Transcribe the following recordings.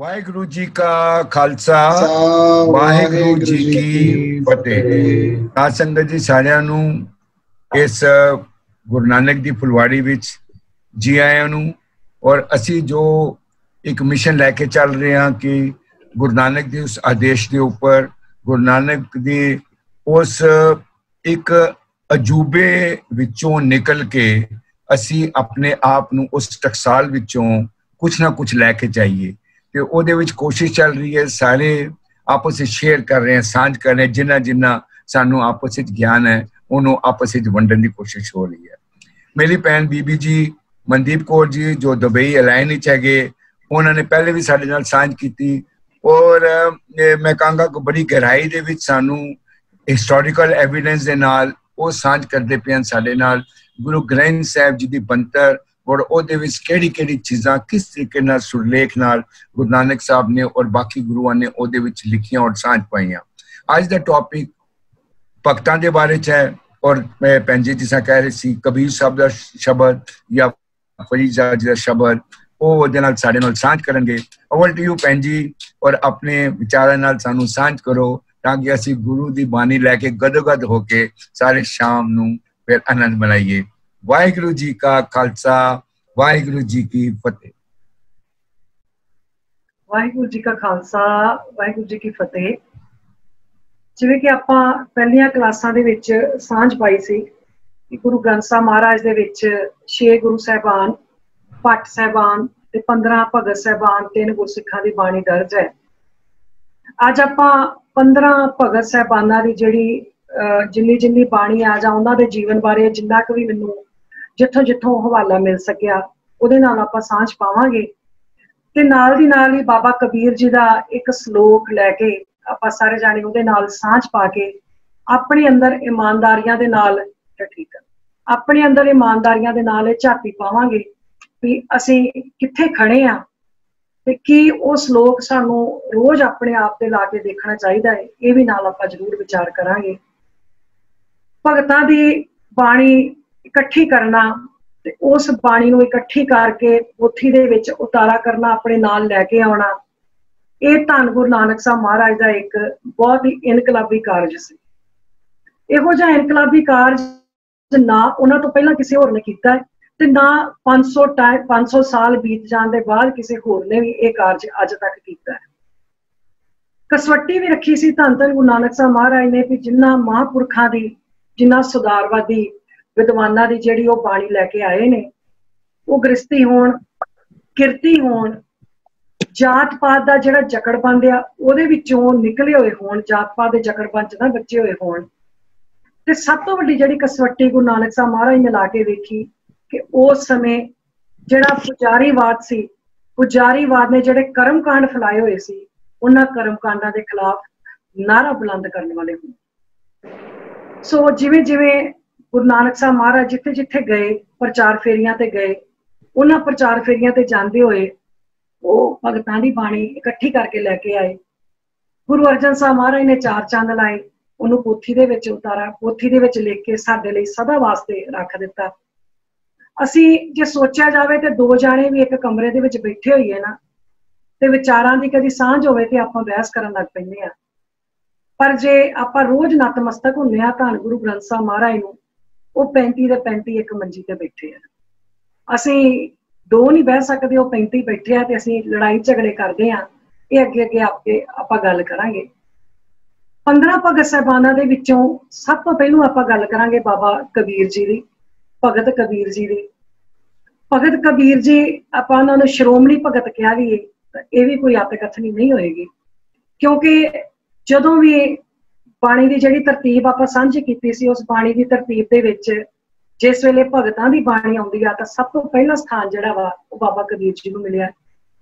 वाहिगुरु जी का खालसा वाहिगुरु जी की फतेह। साध संगत जी सारिਆਂ ਨੂੰ इस गुरु नानक दी फुलवाड़ी विच जी आयां नूं। और असी जो एक मिशन लैके चल रहे हैं कि गुरु नानक दे उस आदेश के उपर गुरु नानक दी उस एक अजूबे विचों निकल के असी अपने आप नूं उस टकसाल विचों कुछ ना कुछ लैके जाइए। तो ਉਹਦੇ ਵਿੱਚ कोशिश चल रही है, सारे आपस में शेयर कर रहे हैं, साझ कर रहे हैं, जिन्ना जिन्ना सानू आपस में ज्ञान है उन्होंने आपस में वंडन की कोशिश हो रही है। मेरी भैन बीबी जी मनदीप कौर जी जो दुबई अलाइन है, उन्होंने पहले भी साडे नाल साझ की और मैं कहूँगा कि बड़ी गहराई दे विच सानू हिस्टोरिकल एविडेंस दे नाल वो साझ करते पे साडे नाल गुरु ग्रंथ साहिब जी की बनतर और ਉਹਦੇ ਵਿੱਚ ਕਿਹੜੀ ਚੀਜ਼ਾਂ किस तरीके नाल सुरलेख नाल गुरु नानक साहब ने और बाकी गुरुआं ने ਉਹਦੇ ਵਿੱਚ लिखियां और साझ पाइयां। आज ਦਾ टॉपिक भगतां ਦੇ बारे च है और मैं भैन जी जिस कह रही सी कबीर साहब ਦਾ शब्द या फरीद साहब जी ਦਾ शब्द ਉਹ ਉਹਦੇ ਨਾਲ ਸਾਡੇ ਨਾਲ ਸਾਂਝ ਕਰਨਗੇ। ओवर टू यू भैन जी और अपने विचारां ਨਾਲ ਸਾਨੂੰ ਸਾਂਝ ਕਰੋ ਤਾਂ ਕਿ ਅਸੀਂ ਗੁਰੂ ਦੀ ਬਾਣੀ ਲੈ ਕੇ ਗਦਗਦ ਹੋ ਕੇ ਸਾਰੇ ਸ਼ਾਮ ਨੂੰ ਫਿਰ ਆਨੰਦ ਮਨਾਈਏ। वाहिगुरु जी का खालसा वाहिगुरु जी की फतेह। वाहिगुरु जी का खालसा वाहिगुरु जी की फतेह। जिवें कि आपां पहलियां क्लासां दे विच सांझ पाई सी कि गुरु ग्रंथ साहब महाराज दे विच 6 गुरु साहिबान, भट्ट साहिबान ते 15 भगत साहिबान, 3 गुरसिखां दी बाणी दर्ज है। अज आपां 15 भगत साहिबानां दी जिहड़ी जिन्नी बाणी आ जां उन्हां दे जीवन बारे जिन्ना क भी मैनूं जिथों जिथों हवाला मिल सकिया उहदे नाल आपां सांझ पावांगे। ते नाल दी नाल ही बाबा कबीर जी दा एक श्लोक लैके आपां सारे जाने उहदे नाल सांझ पा के अपने अंदर ईमानदारियां दे नाल अपने अंदर ईमानदारियां दे नाल झाती पावांगे भी असीं कित्थे खड़े आ ते की वो श्लोक सानू रोज अपने आप ते ला के देखना चाहिदा है। ये भी नाल आपां जरूर विचार करांगे। भगतां दी बाणी इकट्ठी करना ते उस बाणी नूं इकट्ठी करके पोथी दे विच उतारा करना, अपने नाल लैके आउणा, ये धन गुरु नानक साहब महाराज दा एक बहुत ही इनकलाबी कारज सी। इहो जिहा इनकलाबी कारज ना उन्हां तों पहलां किसी होर ने कीता है ते ना 500 साल बीत जाण दे बाद किसी होर ने भी ये कारज अज तक कीता है। कसवट्टी भी रखी सी धन धन गुरु नानक साहब महाराज ने भी जिन्ना महापुरखां दी जिन्ना सुधारवादी विद्वानां दी जिहड़ी वो बाणी लैके आए ने, वो गृहस्थी होण, किरती होण, जात पात दा जिहड़ा जकड़बंद आ उहदे विचों निकले होए होण, जात पात दे जकड़बंद च ना बचे होए होण। ते सब तो वड्डी जिहड़ी कसवट्टी गुरु नानक साहब महाराज ने ला के वेखी कि उस समय जिहड़ा पुजारीवाद सी, पुजारीवाद ने जिहड़े कर्म कांड फैलाए होए सी उन्हां कर्म कांडां दे खिलाफ नारा बुलंद करने वाले होण। सो जिवें जिवें गुरु नानक साहब महाराज जिथे जिथे गए प्रचार फेरियां ते गए, उन्हां प्रचार फेरियां ते जांदे होए वो भगतां दी बाणी इकट्ठी करके लैके आए। गुरु अर्जन साहब महाराज ने 4 चंद लाए, उन्होंने पोथी दे विच उतारा, पोथी दे विच लिख के साडे लई सदा वास्ते रख दिता। असी जे सोचा जावे ते 2 जाने भी एक कमरे दे विच बैठे होइए ना ते विचारां दी कदी सांझ होवे ते आपां बहस करन लग पैंदे आ। पर जे आपां रोज नतमस्तक हुंदे आ धन गुरु ग्रंथ साहब महाराज नूं, वो 35 दे 35 एक मंजी ते बैठे हैं। असी 2 नहीं बह सकते, वो 35 बैठे हैं ते असी लड़ाई झगड़े करते हैं। ये अगे अगे आपके आपां गल करांगे। 15 भगत साहिबानां दे विचों सब तो पहलू आपां गल करांगे बाबा कबीर जी दी, भगत कबीर जी दी। भगत कबीर जी आपां उन्हां नूं श्रोमणी भगत कह लईए तां इह भी कोई अतकथनी नहीं होएगी, क्योंकि जदों भी बाणी की जिहड़ी तरतीब आपां सांझी कीती सी उस बाणी की तरतीब दे विच जिस वेले भगतां दी बाणी आउंदी आ तां सब तो पहला स्थान जिहड़ा वा वो बाबा कबीर जी नूं मिलिया।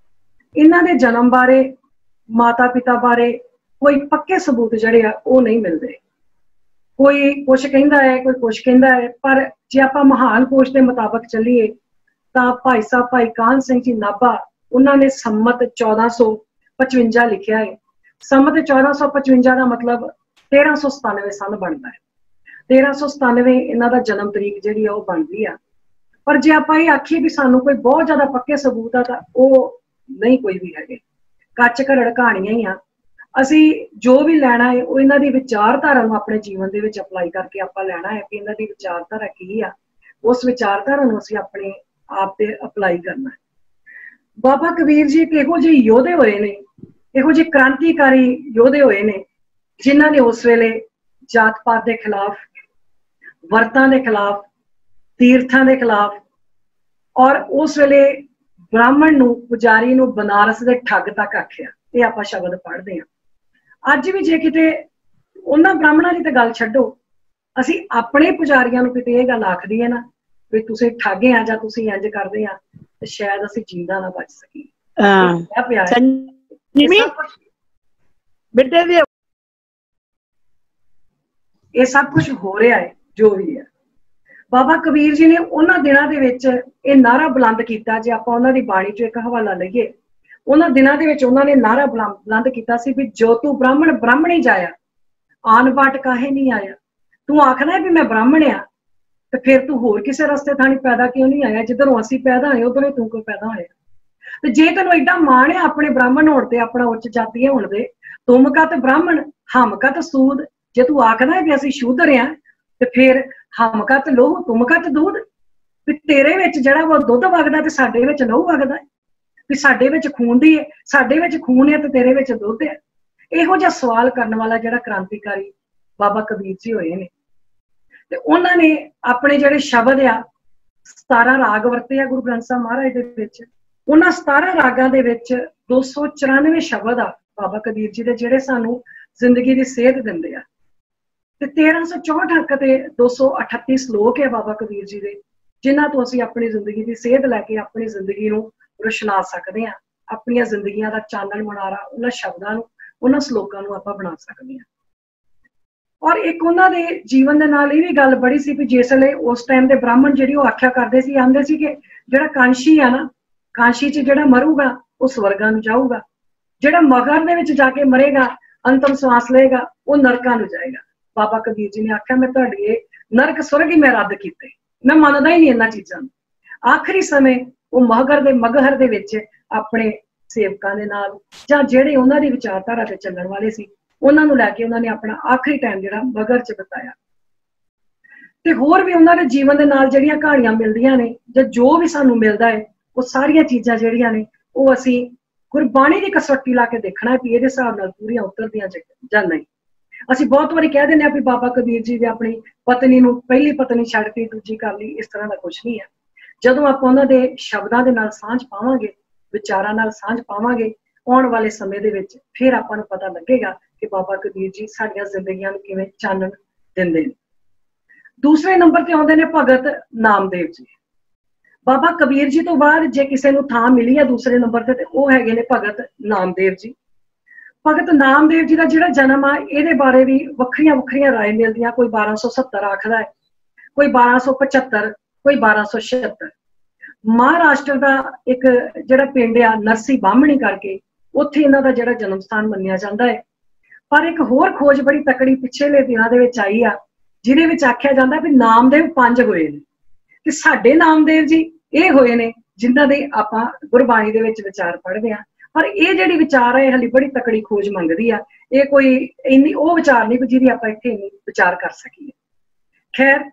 इन्हां दे जन्म बारे, माता पिता बारे कोई पक्के सबूत जिहड़े आ वो नहीं मिलदे। कोई कुछ कहिंदा है, कोई कुछ कहिंदा है, पर जे आपां महान कोश दे मुताबक चलीए तां भाई साहब भाई कान सिंह जी नाभा उन्हां ने संमत 1455 लिखिया है। संमत 1455 का मतलब 1397 सन बनता है। 1397 इन्हां दा जन्म तरीक जिहड़ी आ ओह बनदी आ। पर जे आपां इह आखीए भी सानूं कोई बहुत ज़्यादा पक्के सबूत आ तां ओह नहीं कोई भी हैगे। ਕੱਚ ਘੜੜ ਕਹਾਣੀਆਂ ਹੀ ਆ। ਅਸੀਂ ਜੋ ਵੀ ਲੈਣਾ ਹੈ ਉਹ ਇਹਨਾਂ ਦੀ ਵਿਚਾਰਧਾਰਾ ਨੂੰ ਆਪਣੇ ਜੀਵਨ ਦੇ ਵਿੱਚ ਅਪਲਾਈ ਕਰਕੇ ਆਪਾਂ ਲੈਣਾ ਹੈ ਕਿ ਇਹਨਾਂ ਦੀ ਵਿਚਾਰਧਾਰਾ ਕੀ ਆ, ਉਸ ਵਿਚਾਰਧਾਰਾ ਨੂੰ ਅਸੀਂ ਆਪਣੇ ਆਪ ਤੇ ਅਪਲਾਈ ਕਰਨਾ ਹੈ। ਬਾਬਾ ਕਬੀਰ ਜੀ ਇੱਕ ਇਹੋ ਜਿਹੇ ਯੋਧੇ ਹੋਏ ਨੇ, ਇਹੋ ਜਿਹੇ ਕ੍ਰਾਂਤੀਕਾਰੀ ਯੋਧੇ ਹੋਏ ਨੇ ਜਿਨ੍ਹਾਂ ਨੇ ਉਸ ਵੇਲੇ ਜਾਤ ਪਾਤ ਦੇ ਖਿਲਾਫ, ਵਰਤਾਂ ਦੇ ਖਿਲਾਫ, ਤੀਰਥਾਂ ਦੇ ਖਿਲਾਫ, ਔਰ ਉਸ ਵੇਲੇ ਬ੍ਰਾਹਮਣ ਨੂੰ, ਪੁਜਾਰੀ ਨੂੰ ਬਨਾਰਸ ਦੇ ਠੱਗ ਤੱਕ ਆਖਿਆ। ਇਹ ਆਪਾਂ ਸ਼ਬਦ ਪੜ੍ਹਦੇ ਹਾਂ। ਅੱਜ ਵੀ ਜੇ ਕਿਤੇ ਉਹਨਾਂ ਬ੍ਰਾਹਮਣਾਂ ਦੀ ਤਾਂ ਗੱਲ ਛੱਡੋ, ਅਸੀਂ ਆਪਣੇ ਪੁਜਾਰੀਆਂ ਨੂੰ ਕਿਤੇ ਇਹ ਗੱਲ ਆਖਦੀ ਹੈ ਨਾ ਵੀ ਤੁਸੀਂ ਠੱਗੇ ਆ ਜਾਂ ਤੁਸੀਂ ਇੰਜ ਕਰਦੇ ਆ, ਤੇ ਸ਼ਾਇਦ ਅਸੀਂ ਜਿੰਦਾ ਨਾ ਬਚ ਸਕੀਏ। ਇਹ ਸਭ ਕੁਝ ਹੋ ਰਿਹਾ ਹੈ ਜੋ ਵੀ ਹੈ। ਬਾਬਾ ਕਬੀਰ ਜੀ ਨੇ ਉਹਨਾਂ ਦਿਨਾਂ ਦੇ ਵਿੱਚ ਇਹ ਨਾਰਾ ਬੁਲੰਦ ਕੀਤਾ। ਜੇ ਆਪਾਂ ਉਹਨਾਂ ਦੀ ਬਾਣੀ ਚੋਂ ਇੱਕ ਹਵਾਲਾ ਲਈਏ, ਉਹਨਾਂ ਦਿਨਾਂ ਦੇ ਵਿੱਚ ਉਹਨਾਂ ਨੇ ਨਾਰਾ ਬੁਲੰਦ ਕੀਤਾ ਸੀ ਵੀ ਜੋ ਤੂੰ ਬ੍ਰਾਹਮਣ ਬ੍ਰਾਹਮਣੀ ਜਾਇਆ, ਆਨ ਬਾਟ ਕਾਹੇ ਨਹੀਂ ਆਇਆ। ਤੂੰ ਆਖਦਾ ਵੀ ਮੈਂ ਬ੍ਰਾਹਮਣ ਆ, ਤੇ ਫਿਰ ਤੂੰ ਹੋਰ ਕਿਸੇ ਰਸਤੇ ਥਾਣੀ ਪੈਦਾ ਕਿਉਂ ਨਹੀਂ ਆਇਆ? ਜਿੱਧਰੋਂ ਅਸੀਂ ਪੈਦਾ ਹੋਏ ਉਧਰੋਂ ਤੂੰ ਕਿਉਂ ਪੈਦਾ ਹੋਇਆ? ਤੇ ਜੇ ਤੈਨੂੰ ਐਡਾ ਮਾਣ ਹੈ ਆਪਣੇ ਬ੍ਰਾਹਮਣ ਹੋਣ ਤੇ, ਆਪਣਾ ਉੱਚ ਜਾਤੀ ਹੋਣ ਦੇ, ਤੁਮ ਕਤ ਬ੍ਰਾਹਮਣ ਹਮ ਕਤ ਸੂਦ। ਜੇ ਤੂੰ ਆਖਦਾ ਵੀ ਅਸੀਂ ਸ਼ੂਦਰ ਆ, ਤੇ ਫਿਰ ਹਮ ਕਤ ਲੋਹ ਤੁਮ ਕਤ ਦੂਧ। ਵੀ ਤੇਰੇ ਵਿੱਚ ਜਿਹੜਾ ਉਹ ਦੁੱਧ ਵਗਦਾ ਤੇ ਸਾਡੇ ਵਿੱਚ ਲਹੂ ਵਗਦਾ, ਵੀ ਸਾਡੇ ਵਿੱਚ ਖੂਨ ਦੀ ਹੈ, ਸਾਡੇ ਵਿੱਚ ਖੂਨ ਹੈ ਤੇ ਤੇਰੇ ਵਿੱਚ ਦੁੱਧ ਹੈ। ਇਹੋ ਜਿਹਾ ਸਵਾਲ ਕਰਨ ਵਾਲਾ ਜਿਹੜਾ ਕ੍ਰਾਂਤੀਕਾਰੀ ਬਾਬਾ ਕਬੀਰ ਜੀ ਹੋਏ ਨੇ, ਤੇ ਉਹਨਾਂ ਨੇ ਆਪਣੇ ਜਿਹੜੇ ਸ਼ਬਦ ਆ 17 ਰਾਗ ਵਰਤੇ ਆ ਗੁਰੂ ਗ੍ਰੰਥ ਸਾਹਿਬ ਮਹਾਰਾਜ ਦੇ ਵਿੱਚ। ਉਹਨਾਂ 17 ਰਾਗਾਂ ਦੇ ਵਿੱਚ 294 ਸ਼ਬਦ ਆ ਬਾਬਾ ਕਬੀਰ ਜੀ ਦੇ, ਜਿਹੜੇ ਸਾਨੂੰ ਜ਼ਿੰਦਗੀ ਦੀ ਸੇਧ ਦਿੰਦੇ ਆ। ਤੇ 1364 ਅੰਕ ਤੇ 238 ਸ਼ਲੋਕ ਹੈ ਬਾਬਾ ਕਬੀਰ ਜੀ ਦੇ, ਜਿਨ੍ਹਾਂ ਤੋਂ ਅਸੀਂ ਆਪਣੀ ਜ਼ਿੰਦਗੀ ਦੀ ਸੇਧ ਲੈ ਕੇ ਆਪਣੀ ਜ਼ਿੰਦਗੀ ਨੂੰ ਰੁਸ਼ਨਾ ਸਕਦੇ ਹਾਂ। ਆਪਣੀਆਂ ਜ਼ਿੰਦਗੀਆਂ ਦਾ ਚਾਨਣ ਮੁਨਾਰਾ ਉਹਨਾਂ ਸ਼ਬਦਾਂ ਨੂੰ, ਉਹਨਾਂ ਸ਼ਲੋਕਾਂ ਨੂੰ ਆਪਾਂ ਬਣਾ ਸਕਦੇ ਹਾਂ। ਔਰ ਇੱਕ ਉਹਨਾਂ ਦੇ ਜੀਵਨ ਦੇ ਨਾਲ ਇਹ ਵੀ ਗੱਲ ਬੜੀ ਸੀ ਵੀ ਜਿਸ ਵੇਲੇ ਉਸ ਟਾਈਮ ਦੇ ਬ੍ਰਾਹਮਣ ਜਿਹੜੀ ਉਹ ਆਖਿਆ ਕਰਦੇ ਸੀ, ਆਂਦੇ ਸੀ ਕਿ ਜਿਹੜਾ ਕਾਂਸ਼ੀ ਆ ਨਾ, ਕਾਂਸ਼ੀ 'ਚ ਜਿਹੜਾ ਮਰੂਗਾ ਉਹ ਸਵਰਗਾਂ ਨੂੰ ਜਾਊਗਾ, ਜਿਹੜਾ ਮਗਰ ਦੇ ਵਿੱਚ ਜਾ ਕੇ ਮਰੇਗਾ, ਅੰਤਮ ਸਵਾਸ ਲਏਗਾ, ਉਹ ਨਰਕਾਂ ਨੂੰ ਜਾਏਗਾ। ਬਾਬਾ ਕਬੀਰ ਜੀ ਨੇ ਆਖਿਆ ਮੈਂ ਤੁਹਾਡੀ ਇਹ ਨਰਕ ਸਵਰਗ ਹੀ ਮੈਂ ਰੱਦ ਕੀਤੇ, ਮੈਂ ਮੰਨਦਾ ਹੀ ਨਹੀਂ ਇਹਨਾਂ ਚੀਜ਼ਾਂ ਨੂੰ। ਆਖਰੀ ਸਮੇਂ ਉਹ ਮਗਹਰ ਦੇ ਵਿੱਚ ਆਪਣੇ ਸੇਵਕਾਂ ਦੇ ਨਾਲ, ਜਾਂ ਜਿਹੜੇ ਉਹਨਾਂ ਦੀ ਵਿਚਾਰਧਾਰਾ ਤੇ ਚੱਲਣ ਵਾਲੇ ਸੀ, ਉਹਨਾਂ ਨੂੰ ਲੈ ਕੇ ਉਹਨਾਂ ਨੇ ਆਪਣਾ ਆਖਰੀ ਟਾਈਮ ਜਿਹੜਾ ਮਗਰ 'ਚ ਬਿਤਾਇਆ। ਤੇ ਹੋਰ ਵੀ ਉਹਨਾਂ ਦੇ ਜੀਵਨ ਦੇ ਨਾਲ ਜਿਹੜੀਆਂ ਕਹਾਣੀਆਂ ਮਿਲਦੀਆਂ ਨੇ, ਜਾਂ ਜੋ ਵੀ ਸਾਨੂੰ ਮਿਲਦਾ ਹੈ, ਉਹ ਸਾਰੀਆਂ ਚੀਜ਼ਾਂ ਜਿਹੜੀਆਂ ਨੇ ਉਹ ਅਸੀਂ ਗੁਰਬਾਣੀ ਦੀ ਕਸਵੱਟੀ ਲਾ ਕੇ ਦੇਖਣਾ ਵੀ ਇਹਦੇ ਹਿਸਾਬ ਨਾਲ ਪੂਰੀਆਂ ਉਤਰਦੀਆਂ ਜਾਂ ਨਹੀਂ। ਅਸੀਂ ਬਹੁਤ ਵਾਰੀ ਕਹਿ ਦਿੰਦੇ ਹਾਂ ਵੀ ਬਾਬਾ ਕਬੀਰ ਜੀ ਨੇ ਆਪਣੀ ਪਤਨੀ ਨੂੰ, ਪਹਿਲੀ ਪਤਨੀ ਛੱਡ ਕੇ ਦੂਜੀ ਕਰ ਲਈ, ਇਸ ਤਰ੍ਹਾਂ ਦਾ ਕੁਝ ਨਹੀਂ ਹੈ। ਜਦੋਂ ਆਪਾਂ ਉਹਨਾਂ ਦੇ ਸ਼ਬਦਾਂ ਦੇ ਨਾਲ ਸਾਂਝ ਪਾਵਾਂਗੇ, ਵਿਚਾਰਾਂ ਨਾਲ ਸਾਂਝ ਪਾਵਾਂਗੇ, ਆਉਣ ਵਾਲੇ ਸਮੇਂ ਦੇ ਵਿੱਚ ਫਿਰ ਆਪਾਂ ਨੂੰ ਪਤਾ ਲੱਗੇਗਾ ਕਿ ਬਾਬਾ ਕਬੀਰ ਜੀ ਸਾਡੀਆਂ ਜ਼ਿੰਦਗੀਆਂ ਨੂੰ ਕਿਵੇਂ ਚਾਨਣ ਦਿੰਦੇ ਨੇ। ਦੂਸਰੇ ਨੰਬਰ ਤੇ ਆਉਂਦੇ ਨੇ ਭਗਤ ਨਾਮਦੇਵ ਜੀ। ਬਾਬਾ ਕਬੀਰ ਜੀ ਤੋਂ ਬਾਅਦ ਜੇ ਕਿਸੇ ਨੂੰ ਥਾਂ ਮਿਲੀ ਹੈ ਦੂਸਰੇ ਨੰਬਰ ਤੇ ਉਹ ਹੈਗੇ ਨੇ ਭਗਤ ਨਾਮਦੇਵ ਜੀ। ਭਗਤ ਨਾਮਦੇਵ ਜੀ ਦਾ ਜਿਹੜਾ ਜਨਮ ਆ, ਇਹਦੇ ਬਾਰੇ ਵੀ ਵੱਖਰੀਆਂ ਰਾਏ ਮਿਲਦੀਆਂ। ਕੋਈ 1270 ਆਖਦਾ ਹੈ, ਕੋਈ 1275, ਕੋਈ 1276। ਮਹਾਰਾਸ਼ਟਰ ਦਾ ਇੱਕ ਜਿਹੜਾ ਪਿੰਡ ਆ ਨਰਸੀ ਬਾਹਮਣੀ ਕਰਕੇ, ਉੱਥੇ ਇਹਨਾਂ ਦਾ ਜਿਹੜਾ ਜਨਮ ਸਥਾਨ ਮੰਨਿਆ ਜਾਂਦਾ ਹੈ। ਪਰ ਇੱਕ ਹੋਰ ਖੋਜ ਬੜੀ ਤਕੜੀ ਪਿਛਲੇ ਦਿਨਾਂ ਦੇ ਵਿੱਚ ਆਈ ਆ, ਜਿਹਦੇ ਵਿੱਚ ਆਖਿਆ ਜਾਂਦਾ ਵੀ ਨਾਮਦੇਵ 5 ਹੋਏ ਨੇ, ਤੇ ਸਾਡੇ ਨਾਮਦੇਵ ਜੀ ਇਹ ਹੋਏ ਨੇ ਜਿਨ੍ਹਾਂ ਦੇ ਆਪਾਂ ਗੁਰਬਾਣੀ ਦੇ ਵਿੱਚ ਵਿਚਾਰ ਪੜ੍ਹਦੇ ਹਾਂ। ਪਰ ਇਹ ਜਿਹੜੀ ਵਿਚਾਰ ਹੈ ਹਾਲੇ ਬੜੀ ਤਕੜੀ ਖੋਜ ਮੰਗਦੀ ਆ। ਇਹ ਕੋਈ ਇੰਨੀ ਉਹ ਵਿਚਾਰ ਨਹੀਂ ਜਿਹਦੀ ਆਪਾਂ ਇੱਥੇ ਵਿਚਾਰ ਕਰ ਸਕੀਏ। ਖੈਰ,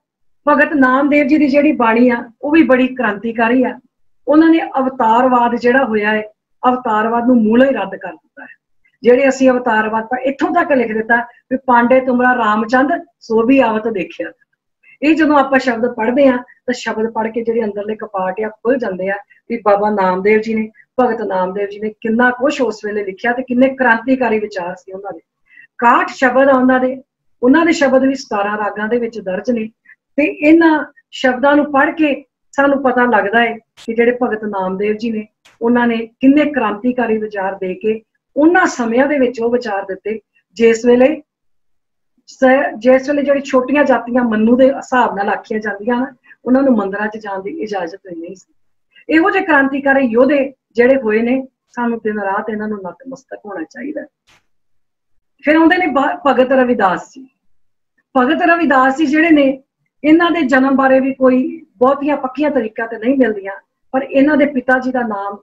ਭਗਤ ਨਾਮਦੇਵ ਜੀ ਦੀ ਜਿਹੜੀ ਬਾਣੀ ਆ ਉਹ ਵੀ ਬੜੀ ਕ੍ਰਾਂਤੀਕਾਰੀ ਆ। ਉਹਨਾਂ ਨੇ ਅਵਤਾਰਵਾਦ ਜਿਹੜਾ ਹੋਇਆ ਹੈ, ਅਵਤਾਰਵਾਦ ਨੂੰ ਮੂਲੋਂ ਹੀ ਰੱਦ ਕਰ ਦਿੱਤਾ ਹੈ। ਜਿਹੜੇ ਅਸੀਂ ਅਵਤਾਰਵਾਦ ਪਰ ਇੱਥੋਂ ਤੱਕ ਲਿਖ ਦਿੱਤਾ ਵੀ ਪਾਂਡੇ ਤੁਮਰਾ ਰਾਮਚੰਦ ਸੋ ਵੀ ਆਵਤ ਦੇਖਿਆ। ਇਹ ਜਦੋਂ ਆਪਾਂ ਸ਼ਬਦ ਪੜ੍ਹਦੇ ਹਾਂ ਤਾਂ ਸ਼ਬਦ ਪੜ੍ਹ ਕੇ ਜਿਹੜੇ ਅੰਦਰਲੇ ਕਪਾਟ ਆ ਖੁੱਲ ਜਾਂਦੇ ਆ ਵੀ ਬਾਬਾ ਨਾਮਦੇਵ ਜੀ ਨੇ, ਭਗਤ ਨਾਮਦੇਵ ਜੀ ਨੇ ਕਿੰਨਾ ਕੁਛ ਉਸ ਵੇਲੇ ਲਿਖਿਆ ਤੇ ਕਿੰਨੇ ਕ੍ਰਾਂਤੀਕਾਰੀ ਵਿਚਾਰ ਸੀ ਉਹਨਾਂ ਦੇ। 61 ਸ਼ਬਦ ਆ ਉਹਨਾਂ ਦੇ ਸ਼ਬਦ ਵੀ 17 ਰਾਗਾਂ ਦੇ ਵਿੱਚ ਦਰਜ ਨੇ। ਤੇ ਇਹਨਾਂ ਸ਼ਬਦਾਂ ਨੂੰ ਪੜ੍ਹ ਕੇ ਸਾਨੂੰ ਪਤਾ ਲੱਗਦਾ ਹੈ ਕਿ ਜਿਹੜੇ ਭਗਤ ਨਾਮਦੇਵ ਜੀ ਨੇ, ਉਹਨਾਂ ਨੇ ਕਿੰਨੇ ਕ੍ਰਾਂਤੀਕਾਰੀ ਵਿਚਾਰ ਦੇ ਕੇ ਉਹਨਾਂ ਸਮਿਆਂ ਦੇ ਵਿੱਚ ਉਹ ਵਿਚਾਰ ਦਿੱਤੇ ਜਿਸ ਵੇਲੇ ਜਿਹੜੀ ਛੋਟੀਆਂ ਜਾਤੀਆਂ ਮੰਨੂ ਦੇ ਹਿਸਾਬ ਨਾਲ ਆਖੀਆਂ ਜਾਂਦੀਆਂ ਨਾ, ਉਹਨਾਂ ਨੂੰ ਮੰਦਰਾਂ 'ਚ ਜਾਣ ਦੀ ਇਜਾਜ਼ਤ ਨਹੀਂ ਸੀ। ਇਹੋ ਜਿਹੇ ਕ੍ਰਾਂਤੀਕਾਰੀ ਯੋਧੇ ਜਿਹੜੇ ਹੋਏ ਨੇ, ਸਾਨੂੰ ਦਿਨ ਰਾਤ ਇਹਨਾਂ ਨੂੰ ਨਤਮਸਤਕ ਹੋਣਾ ਚਾਹੀਦਾ। ਫਿਰ ਆਉਂਦੇ ਨੇ ਭਗਤ ਰਵਿਦਾਸ ਜੀ। ਭਗਤ ਰਵਿਦਾਸ ਜੀ ਜਿਹੜੇ ਨੇ, ਇਹਨਾਂ ਦੇ ਜਨਮ ਬਾਰੇ ਵੀ ਕੋਈ ਬਹੁਤੀਆਂ ਪੱਕੀਆਂ ਤਰੀਕਾਂ ਤੇ ਨਹੀਂ ਮਿਲਦੀਆਂ, ਪਰ ਇਹਨਾਂ ਦੇ ਪਿਤਾ ਜੀ ਦਾ ਨਾਮ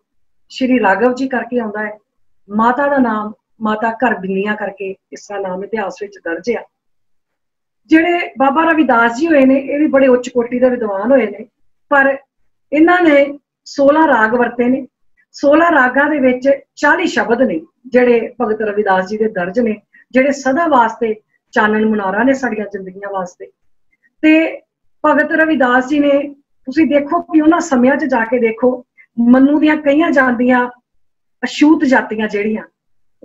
ਸ਼੍ਰੀ ਰਾਘਵ ਜੀ ਕਰਕੇ ਆਉਂਦਾ ਹੈ माता का नाम माता घर बिनिया करके इसका नाम इतिहास में दर्ज है। जिहड़े बाबा रविदास जी होए ने ये भी बड़े उच्च कोटि के विद्वान होए ने, पर इन्होंने 16 राग वरते ने। 16 रागां दे विच 40 शब्द ने जिहड़े भगत रविदास जी के दर्ज ने, जिहड़े सदा वास्ते चानन मुनारा ने साडियां जिंदगियां वास्ते। ते भगत रविदास जी ने तुसीं देखो कि उन्हां समयां च जाके देखो, मनु दियां कईयां जांदियां अछूत जातियां जिहड़ियां,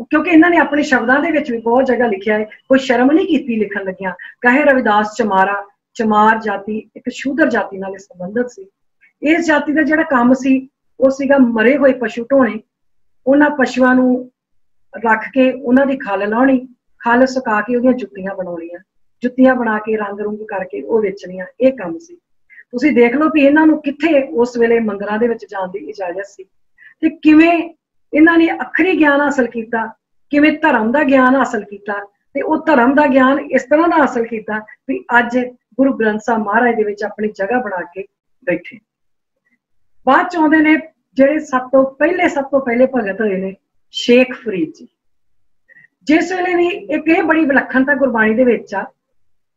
क्योंकि इन्होंने अपने शब्दों के भी बहुत जगह लिखा है, कोई शर्म नहीं की लिखन लगिया। कहे रविदास चमारा, चमार जाति एक शूदर जाति नाल संबंधित सी। इस जाति का जिहड़ा काम सी वो सीगा मरे हुए पशु ढोने, उन्हां पशुआं नूं रख के उन्हां दी खल लाउणी, खल सुका के उहदियां जुत्तियां बनाउणियां, जुत्तियां बना के रंग रुंग करके वो वेचणियां, ये काम सी। तुसीं देख लो भी इन्हां नूं कित्थे उस वेले मंदिरां दे विच जाण दी इजाजत सी, ते किवें इन्होंने अखरी ज्ञान हासिल किया, किवें धर्म का ज्ञान हासिल किया, ते वो धर्म का ज्ञान इस तरह का हासिल किया भी अज गुरु ग्रंथ साहब महाराज दे विच अपनी जगह बना के बैठे। बाद च आउंदे ने जिहड़े सब तो पहले भगत होए ने शेख फरीद जी। जिस वेले भी एक ये बड़ी विलखणता गुरबाणी दे विच आ,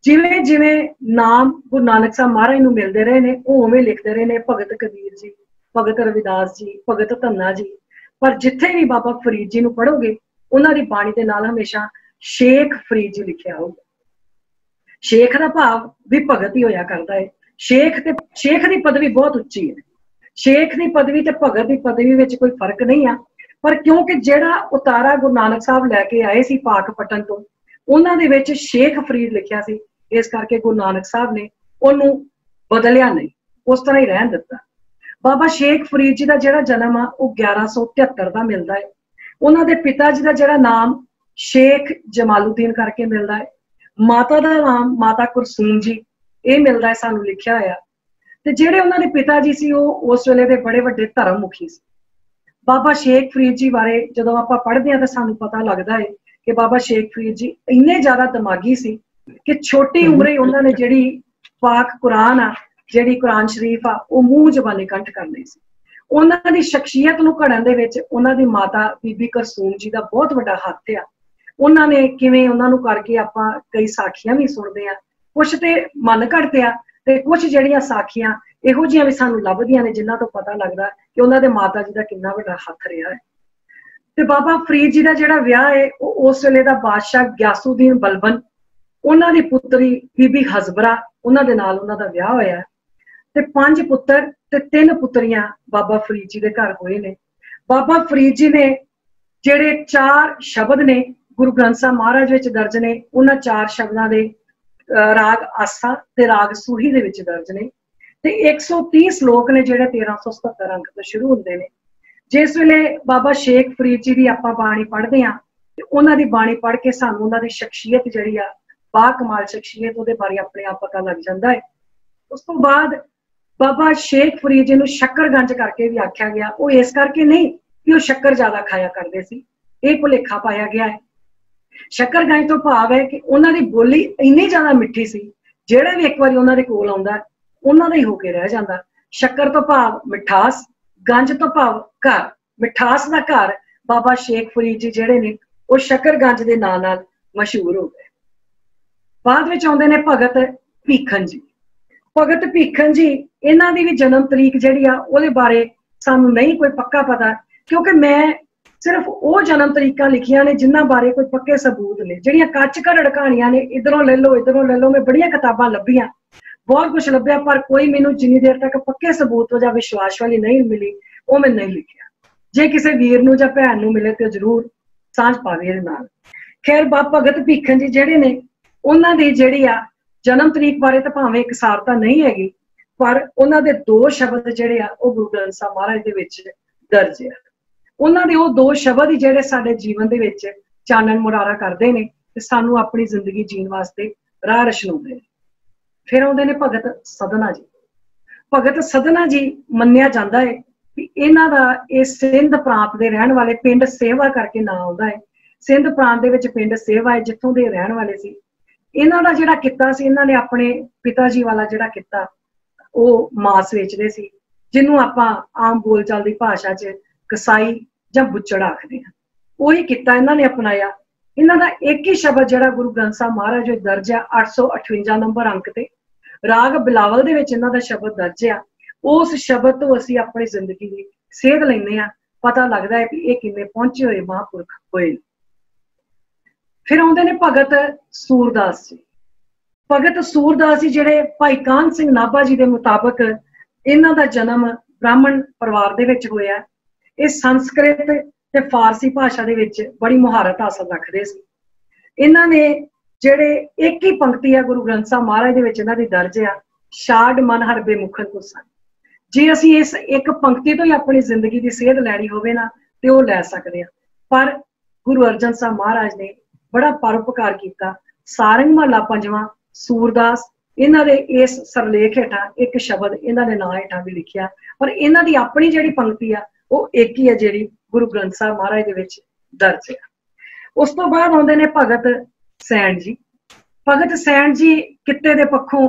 जिवें जिवें नाम गुरु नानक साहब महाराज नूं मिलदे रहे ने उवें लिखते रहे ने भगत कबीर जी, भगत रविदास जी, भगत धन्ना जी। पर जिथे भी बाबा फरीद जी नूं पढ़ोगे उन्हां दी बाणी दे नाल हमेशा शेख फरीद जी लिखिया होगा। शेख का भाव भी भगत ही होया करता है। शेख की पदवी बहुत उच्ची है। शेख की पदवी ते भगत की पदवी विच कोई फर्क नहीं आ, पर क्योंकि जिहड़ा उतारा गुरु नानक साहब लैके आए सी पाकपटन तो, उन्हां दे विच शेख फरीद लिखिया सी, इस करके गुरु नानक साहब ने उहनूं बदलिया नहीं, उस तरह ही रहन दिता। बाबा शेख फरीद जी का जिहड़ा जन्म आ वो 1173 का मिलता है। उन्होंने पिता जी का जिहड़ा नाम शेख जमालुद्दीन करके मिलता है, माता का नाम माता कुरसूम जी ये मिलता है, सानू लिखिया होया। ते जिहड़े उन्होंने पिता जी सी वो उस वेले दे बड़े वड्डे धर्म मुखी सी। बाबा शेख फरीद जी बारे जदों आपां पढ़दे हां तां सानू पता लगता है कि बाबा शेख फरीद जी इन्ने ज्यादा दिमागी सी कि छोटी उम्रे उन्होंने जिहड़ी पाक कुरान आ, जिहड़ी कुरान शरीफ आ वो मूँह जबानी कंठ कर ली सी। उन्हां दी शख्सियत नूं घड़न दे विच उन्हां दी माता बीबी करसूम जी का बहुत वड्डा हत्थ आ। उन्होंने किवें उन्हां नूं करके आपां कई साखियां भी सुणदे आ, कुछ ते मन घड़ते आ ते कुछ जिहड़ियां साखियां इहो जिहियां भी सानू लभदियां ने जिन्हां तो पता लगदा कि उन्हां दे माता जी का किन्ना वड्डा हत्थ रहा है। ते बाबा फरीद जी का जिहड़ा विआह है उस वेले दा बादशाह ग्यासुद्दीन बलबन उन्हां दी पुत्री बीबी हजबरा उन्हां दे नाल उन्हां दा विआह होया है। ते 5 पुत्र ते 3 पुत्रियां बाबा फरीद जी के घर हुए ने। बाबा फरीद जी ने जिहड़े 4 शब्द ने गुरु ग्रंथ साहब महाराज विच दर्ज ने, उन्हां 4 शब्दां दे राग आसा ते राग सूही दे विच दर्ज ने, ते 130 श्लोक ने जिहड़े 1377 अंक तो शुरू होंदे ने। जिस वेले बाबा शेख फरीद जी की आपां बाणी पढ़दे हां ते उन्हां दी बाणी पढ़ के सानू उन्हां दी शख्सियत जिहड़ी आ बा कमाल शख्सियत उहदे बारे अपने आप पता लग जांदा है। उस तो बाद बाबा शेख फरीद जी नूं शक्करगंज करके भी आख्या गया, वो इस करके नहीं कि वो शक्कर ज्यादा खाया करते सी, ये भुलेखा पाया गया है। शक्करगंज तो भाव है कि उन्हां दी बोली इन्नी ज्यादा मिठी सी, जिहड़ा भी एक बार उन्हां दे कोल आउंदा उन्हां दा ही होके रह जांदा। शक्कर तो भाव मिठास, गंज तो भाव घर, मिठास दा घर बाबा शेख फरीद जी जिहड़े ने वो शक्करगंज दे नाम नाल मशहूर हो गए। बाद विच आउंदे ने भगत भीखन जी। भगत भीखन जी इन्हां दी भी जन्म तरीक जिहड़ी आ उहदे बारे सानू नहीं कोई पक्का पता, क्योंकि मैं सिर्फ वो जन्म तरीकां लिखियां ने जिन्हां बारे कोई पक्के सबूत ने। जिहड़ियां कच्च घड़ड़ कहानियां ने इधरों ले लो, मैं बड़ियां किताबां लभियां, बहुत कुछ लभ्या, पर कोई मैनू जिन्नी देर तक पक्के सबूत जां विश्वास वाली नहीं मिली वो मैं नहीं लिखिया। जे किसी वीर नूं जां भैन नूं मिले तो जरूर सांझ पावे इहदे नाल। खैर बाबा भगत भीखन जी जिहड़े ने उन्हां दी जिहड़ी आ जन्म तरीक बारे तो भावें एक सारता नहीं हैगी, पर उन्हां दे 2 शब्द जिहड़े आ वो गुरु ग्रंथ साहब महाराज दे विच दर्ज है। उन्हां दे वो 2 शब्द ही जिहड़े साडे जीवन दे विच चानन मुरारा करदे ने ते सानू अपनी जिंदगी जीण वास्ते राह रचनाउंदे ने। फिर आउंदे ने भगत सदना जी। भगत सदना जी मन्निया जाता है कि इन्हां दा इस सिंध प्रांत दे रहण वाले पिंड सेवा करके नाम आउंदा है। सिंध प्रांत दे विच पिंड सेवा है जिथों दे रहण वाले सी। इन्हां दा जिहड़ा कित्ता सी, इन्हां ने अपने पिता जी वाला जिहड़ा कित्ता वो मांस वेचदे सी, जिन्हों आपां आम बोलचाल दी भाषा च कसाई जां बुच्चड़ आखदे हां। ਉਹੀ ਕੀਤਾ ਇਹਨਾਂ ਨੇ अपनाया। ਇਹਨਾਂ ਦਾ एक ही शब्द ਜਿਹੜਾ गुरु ग्रंथ साहब महाराज जो दर्ज है 858 नंबर अंक ते राग बिलावल दे विच ਇਹਨਾਂ ਦਾ शब्द दर्ज है। उस शब्द तो असीं अपनी जिंदगी की सेध लैंदे आ, पता लगता है कि ये किन्ने पहुंचे हुए महापुरख होए। फिर आउंदे ने भगत सूरदास जी। भगत सूरदास जी जिहड़े भाई कान सिंह नाभा जी के मुताबिक इन्हां दा जन्म ब्राह्मण परिवार दे विच होया। ये संस्कृत ते फारसी भाषा दे विच बड़ी मुहारत हासिल रखदे सी। इन्हां ने जिहड़े एक ही पंक्ति है गुरु ग्रंथ साहब महाराज दे विच इन्हां दी दर्ज आ, छाड़ मन हर बेमुखन कुसन। जे असीं इस एक पंक्ति तो ही अपनी जिंदगी की सेध लैनी होवे ना ते ओह लै सकदे आ। पर गुरु अर्जन साहब महाराज ने बड़ा परोपकार किया। सारंग महला पंजवां सूरदास इन्हां दे इस सरलेख हेठां एक शब्द इन्हां दे नां हेठां भी लिखिया, पर इन्हां दी अपनी जिहड़ी पंक्ति आ वो एक ही है जिहड़ी गुरु ग्रंथ साहब महाराज दे विच दर्ज है। उस तो बाद आउंदे ने भगत सैन जी। भगत सैन जी किते दे पक्षों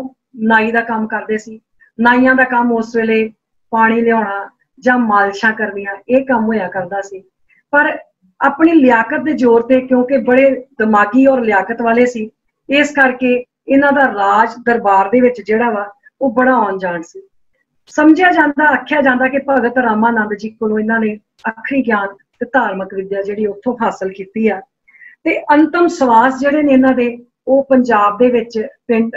नाई दा काम करदे सी। नाइयां दा काम उस वेले पानी लियाउणा जां मालिशां करनियां ये काम होया करदा सी। पर अपनी लियाकत दे जोर ते, क्योंकि बड़े दिमागी और लियाकत वाले सी, इस करके इन्हां दा राज दरबार दे विच जिहड़ा वा वो बड़ा आउण जाण सी। समझिया जांदा, आख्या जांदा कि भगत रामानंद जी कोलों इन्हां ने अखरी ज्ञान ते धार्मिक विद्या जिहड़ी उत्थों हासिल कीती आ। ते अंतम सवास जिहड़े ने इन्हां दे वो पंजाब दे विच पिंड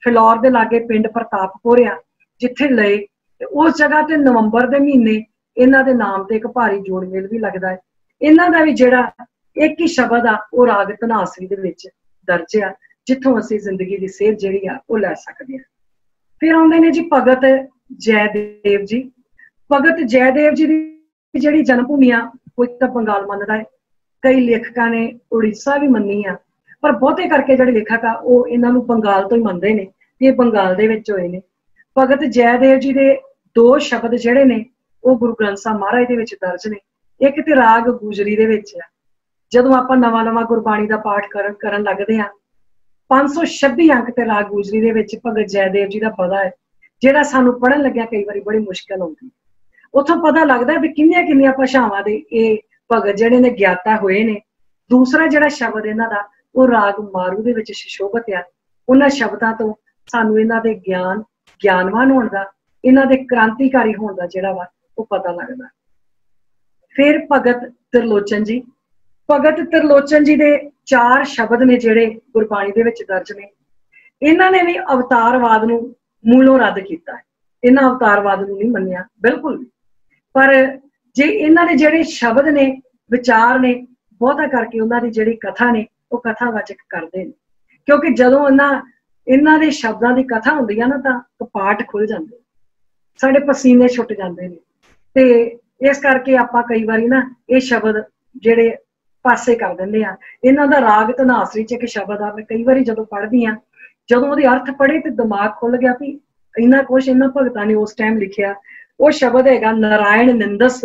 फिलौर दे लागे पिंड प्रतापपुर आ जिथे लए। उस जगह ते नवंबर दे महीने इन्हां दे नाम ते एक भारी जोड़ मेल भी लगदा है। इन्हां दा भी जिहड़ा एक ही शब्द आ वो राग धनासरी दे विच दर्ज आ, जिथों असीं जिंदगी दी सेध जिहड़ी आ वो लै सकदे आ। फिर आउंदे ने जी भगत जयदेव जी। भगत जयदेव जी दी जिहड़ी जन्म भूमि आ कोई तां बंगाल मनदा है, कई लेखकां ने उड़ीसा भी मन्नी आ, पर बहुते करके जिहड़े लेखक आ वो इन्हां नूं बंगाल तो ही मनदे ने कि बंगाल दे विच होए ने। भगत जयदेव जी दे दो शब्द जिहड़े ने वो गुरु ग्रंथ साहब महाराज दे विच दर्ज ने। एक ते राग गुजरी दे विच आ। जदों आपां नवां गुरबाणी दा पाठ करन लगदे आ 526 अंक ते राग गुजरी दे विच भगत जयदेव जी दा पदा है, जिहड़ा सानूं पढ़न लग्गिया कई वारी बड़ी मुश्किल आउंदी। उत्थों पता लगदा भी किन्नियां भाषावां दे ये भगत जिहड़े ने ज्ञाता होए ने। दूसरा जिहड़ा शब्द इन्हां दा वो राग मारू दे विच सुशोभित आ। उन्हां शब्दां तो सानूं इन्हां दे ज्ञानवान होण दा, इन्हां दे क्रांतिकारी होण दा जिहड़ा वा वो पता लगदा। फिर भगत त्रिलोचन जी। भगत त्रिलोचन जी दे 4 शब्द ने जिहड़े गुरबाणी दे विच दर्ज ने। इन्हां ने भी अवतारवाद नूं मूलों रद्द कीता। इन्हां अवतारवाद नूं नहीं मन्निया बिल्कुल भी, पर जे इन्हां दे जिहड़े शब्द ने विचार ने बहुता करके उन्हां दी जिहड़ी कथा ने वो कथावाचक करदे ने। क्योंकि जदों इन्हां दे शब्दां दी कथा हुंदी आ ना तां कपाट खुल जांदे, साडे पसीने छुट जांदे ने। ते इस करके आपां कई वारी ना ये शब्द जिहड़े पासे कर दिंदे आ। इन्हां दा राग धनासरी च एक शब्द आ, मैं कई वारी जदों पढ़दी आ, जदों ओहदे अर्थ पढ़े ते दिमाग खुल गया भी इन्ना कुछ इन्हां भगतां ने उस टाइम लिखिया। वो शब्द हैगा नारायण निंदस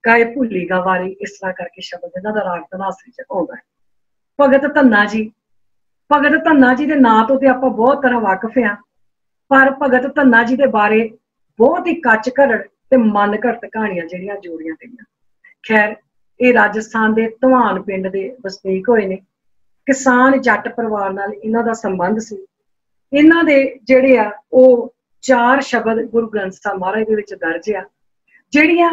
काए भुली गवारी। इस तरह करके शब्द इन्हां दा राग धनासरी च आउंदा है। भगत धन्ना जी। भगत धन्ना जी दे नां तो ते आपां बहुत तरह वाकिफ आ, पर भगत धन्ना जी दे बारे बहुत ही कच घड़ड़ ते मन घड़त कहानियां जिहड़ियां जोड़ियां गईयां। खैर ये राजस्थान के धवान पिंड के वसनीक होए ने। किसान जट परिवार नाल इन्हां दा संबंध सी। इन्हां दे जिहड़े आ वो 4 शब्द गुरु ग्रंथ साहब महाराज दे विच दर्ज आ, जिहड़ियां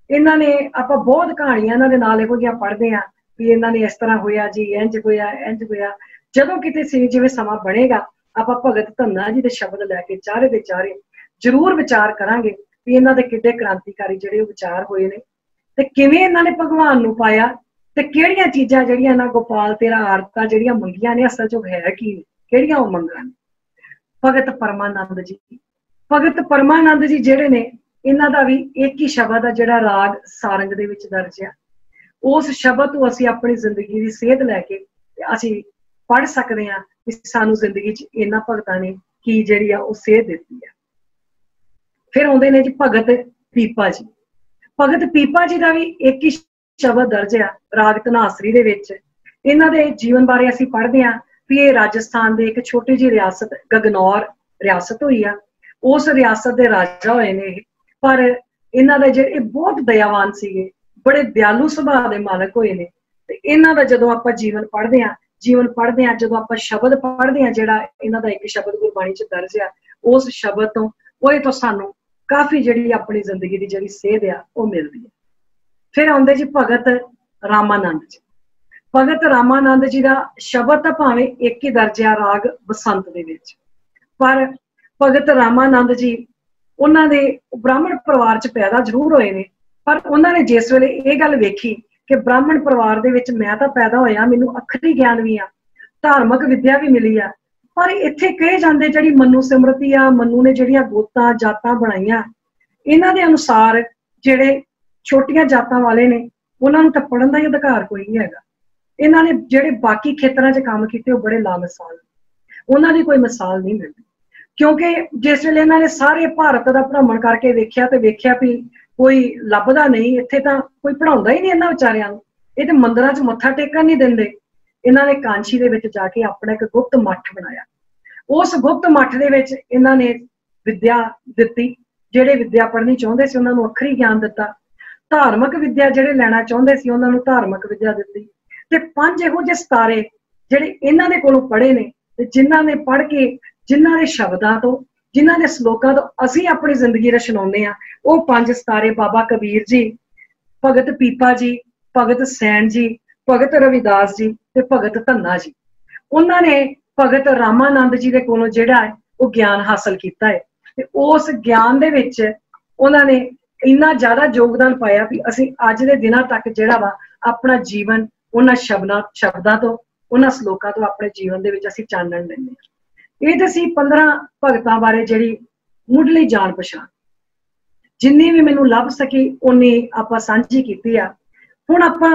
इन्हां ने आपां बहुत कहानियां इन्हां दे नाल इहो जिहियां पढ़दे आ भी इन्हां ने इस तरह होया जी, इंज होया इंज होया। जदों किते सी जिवें समां बनेगा आपां भगत धन्ना जी दे शब्द लैके चारे दे चारे जरूर विचार करांगे भी इन्हां दे किड्डे क्रांतिकारी जिहड़े विचार होए ने ते किवें इन्हां ने भगवान नूं पाया ते किहड़ियां चीज़ां जिहड़ियां इन्हां गोपाल तेरा आरतां जिहड़ियां मंगियां ने असल च है की ने, किहड़ियां ओह मंगां ने। भगत परमानंद जी। भगत परमानंद जी जिहड़े ने इन्हां दा भी एक ही शब्द आ जिहड़ा राग सारंग दे विच दर्ज आ। उस शब्द तो असीं अपनी जिंदगी की सेध लैके असीं पढ़ सकते हैं कि सानू जिंदगी च इन्हां भगतां ने की जिहड़ी आ ओह सेध दित्ती है। फिर आउंदे ने जी भगत पीपा जी। भगत पीपा जी का भी एक ही शब्द दर्ज आ राग धनासरी दे विच। इन्हां दे जीवन बारे असीं पढ़दे हां भी ये राजस्थान दे एक छोटी जी रियासत गगनौर रियासत होई आ, उस रियासत दे राजा होए ने। पर इन्हां दे जेह्ड़े बहुत दयावान सीगे, बड़े दयालु सुभाऽ दे मालक होए ने। ਤੇ ਇਹਨਾਂ ਦਾ ਜਦੋਂ ਆਪਾਂ ਜੀਵਨ ਪੜ੍ਹਦੇ ਹਾਂ ਜਦੋਂ ਆਪਾਂ ਸ਼ਬਦ ਪੜ੍ਹਦੇ ਹਾਂ, ਜਿਹੜਾ ਇਹਨਾਂ ਦਾ ਇੱਕ ਸ਼ਬਦ ਗੁਰਬਾਣੀ 'ਚ ਦਰਜ ਆ, ਉਸ ਸ਼ਬਦ ਤੋਂ ਉਹਦੇ ਤੋਂ ਸਾਨੂੰ ਕਾਫੀ ਜਿਹੜੀ ਆਪਣੀ ਜ਼ਿੰਦਗੀ ਦੀ ਜਿਹੜੀ ਸੇਧ ਆ ਉਹ ਮਿਲਦੀ ਹੈ। ਫਿਰ ਆਉਂਦੇ ਜੀ ਭਗਤ ਰਾਮਾਨੰਦ ਜੀ। ਭਗਤ ਰਾਮਾਨੰਦ ਜੀ ਦਾ ਸ਼ਬਦ ਤਾਂ ਭਾਵੇਂ ਇੱਕ ਹੀ ਦਰਜ ਆ ਰਾਗ ਬਸੰਤ ਦੇ ਵਿੱਚ, ਪਰ ਭਗਤ ਰਾਮਾਨੰਦ ਜੀ ਉਹਨਾਂ ਦੇ ਬ੍ਰਾਹਮਣ ਪਰਿਵਾਰ 'ਚ ਪੈਦਾ ਜ਼ਰੂਰ ਹੋਏ ਨੇ, ਪਰ ਉਹਨਾਂ ਨੇ ਜਿਸ ਵੇਲੇ ਇਹ ਗੱਲ ਵੇਖੀ ਕਿ ਬ੍ਰਾਹਮਣ ਪਰਿਵਾਰ ਦੇ ਵਿੱਚ ਮੈਂ ਤਾਂ ਪੈਦਾ ਹੋਇਆ, ਮੈਨੂੰ ਅੱਖਰੀ ਗਿਆਨ ਵੀ ਆ, ਧਾਰਮਿਕ ਵਿਦਿਆ ਵੀ ਮਿਲੀ ਆ, ਪਰ ਇੱਥੇ ਕਹੇ ਜਾਂਦੇ ਜਿਹੜੀ ਮਨੂ ਸਿਮਰਤੀ ਆ, ਮਨੂ ਨੇ ਜਿਹੜੀਆਂ ਗੋਤਾਂ ਜਾਤਾਂ ਬਣਾਈਆਂ, ਇਹਨਾਂ ਦੇ ਅਨੁਸਾਰ ਜਿਹੜੇ ਛੋਟੀਆਂ ਜਾਤਾਂ ਵਾਲੇ ਨੇ ਉਹਨਾਂ ਨੂੰ ਤਾਂ ਪੜ੍ਹਨ ਦਾ ਹੀ ਅਧਿਕਾਰ ਕੋਈ ਨਹੀਂ ਹੈਗਾ। ਇਹਨਾਂ ਨੇ ਜਿਹੜੇ ਬਾਕੀ ਖੇਤਰਾਂ 'ਚ ਕੰਮ ਕੀਤੇ ਉਹ ਬੜੇ ਲਾਮਿਸਾਲ, ਉਹਨਾਂ ਦੀ ਕੋਈ ਮਿਸਾਲ ਨਹੀਂ ਮਿਲਦੀ। ਕਿਉਂਕਿ ਜਿਸ ਵੇਲੇ ਇਹਨਾਂ ਨੇ ਸਾਰੇ ਭਾਰਤ ਦਾ ਭ੍ਰਮਣ ਕਰਕੇ ਵੇਖਿਆ ਤੇ ਵੇਖਿਆ ਵੀ ਕੋਈ ਲੱਭਦਾ ਨਹੀਂ, ਇੱਥੇ ਤਾਂ ਕੋਈ ਪੜ੍ਹਾਉਂਦਾ ਹੀ ਨਹੀਂ ਇਹਨਾਂ ਵਿਚਾਰਿਆਂ ਨੂੰ, ਇਹ ਤੇ ਮੰਦਿਰਾਂ 'ਚ ਮੱਥਾ ਟੇਕਣ ਨਹੀਂ ਦਿੰਦੇ। ਇਹਨਾਂ ਨੇ ਕਾਂਸ਼ੀ ਦੇ ਵਿੱਚ ਜਾ ਕੇ ਆਪਣਾ ਇੱਕ ਗੁਪਤ ਮੱਠ ਬਣਾਇਆ। ਉਸ ਗੁਪਤ ਮੱਠ ਦੇ ਵਿੱਚ ਇਹਨਾਂ ਨੇ ਵਿਦਿਆ ਦਿੱਤੀ, ਜਿਹੜੇ ਵਿਦਿਆ ਪੜ੍ਹਨੀ ਚਾਹੁੰਦੇ ਸੀ ਉਹਨਾਂ ਨੂੰ ਅੱਖਰੀ ਗਿਆਨ ਦਿੱਤਾ, ਧਾਰਮਿਕ ਵਿਦਿਆ ਜਿਹੜੇ ਲੈਣਾ ਚਾਹੁੰਦੇ ਸੀ ਉਹਨਾਂ ਨੂੰ ਧਾਰਮਿਕ ਵਿਦਿਆ ਦਿੱਤੀ, ਤੇ 5 ਇਹੋ ਜਿਹੇ ਸਿਤਾਰੇ ਜਿਹੜੇ ਇਹਨਾਂ ਦੇ ਕੋਲੋਂ ਪੜ੍ਹੇ ਨੇ ਤੇ ਜਿਨ੍ਹਾਂ ਨੇ ਪੜ੍ਹ ਕੇ, ਜਿਨ੍ਹਾਂ ਦੇ ਸ਼ਬਦਾਂ ਤੋਂ, ਜਿਨ੍ਹਾਂ ਦੇ ਸਲੋਕਾਂ ਤੋਂ ਅਸੀਂ ਆਪਣੀ ਜ਼ਿੰਦਗੀ ਰਚਨਾਉਂਦੇ ਆ, ਉਹ 5 ਸਿਤਾਰੇ ਬਾਬਾ ਕਬੀਰ ਜੀ, ਭਗਤ ਪੀਪਾ ਜੀ, ਭਗਤ ਸੈਣ ਜੀ, ਭਗਤ ਰਵਿਦਾਸ ਜੀ ਤੇ ਭਗਤ ਧੰਨਾ ਜੀ। ਉਹਨਾਂ ਨੇ ਭਗਤ ਰਾਮਾਨੰਦ ਜੀ ਦੇ ਕੋਲੋਂ ਜਿਹੜਾ ਹੈ ਉਹ ਗਿਆਨ ਹਾਸਲ ਕੀਤਾ ਹੈ, ਤੇ ਉਸ ਗਿਆਨ ਦੇ ਵਿੱਚ ਉਹਨਾਂ ਨੇ ਇੰਨਾ ਜ਼ਿਆਦਾ ਯੋਗਦਾਨ ਪਾਇਆ ਵੀ ਅਸੀਂ ਅੱਜ ਦੇ ਦਿਨਾਂ ਤੱਕ ਜਿਹੜਾ ਵਾ ਆਪਣਾ ਜੀਵਨ ਉਹਨਾਂ ਸ਼ਬਦਾਂ ਤੋਂ, ਉਹਨਾਂ ਸਲੋਕਾਂ ਤੋਂ ਆਪਣੇ ਜੀਵਨ ਦੇ ਵਿੱਚ ਅਸੀਂ ਚਾਨਣ ਲੈਂਦੇ ਹਾਂ। ਇਹ ਤਾਂ ਸੀ 15 ਭਗਤਾਂ ਬਾਰੇ ਜਿਹੜੀ ਮੁੱਢਲੀ ਜਾਣ ਪਛਾਣ, ਜਿੰਨੀ ਵੀ ਮੈਨੂੰ ਲੱਭ ਸਕੀ ਉਨੀ ਆਪਾਂ ਸਾਂਝੀ ਕੀਤੀ ਆ। ਹੁਣ ਆਪਾਂ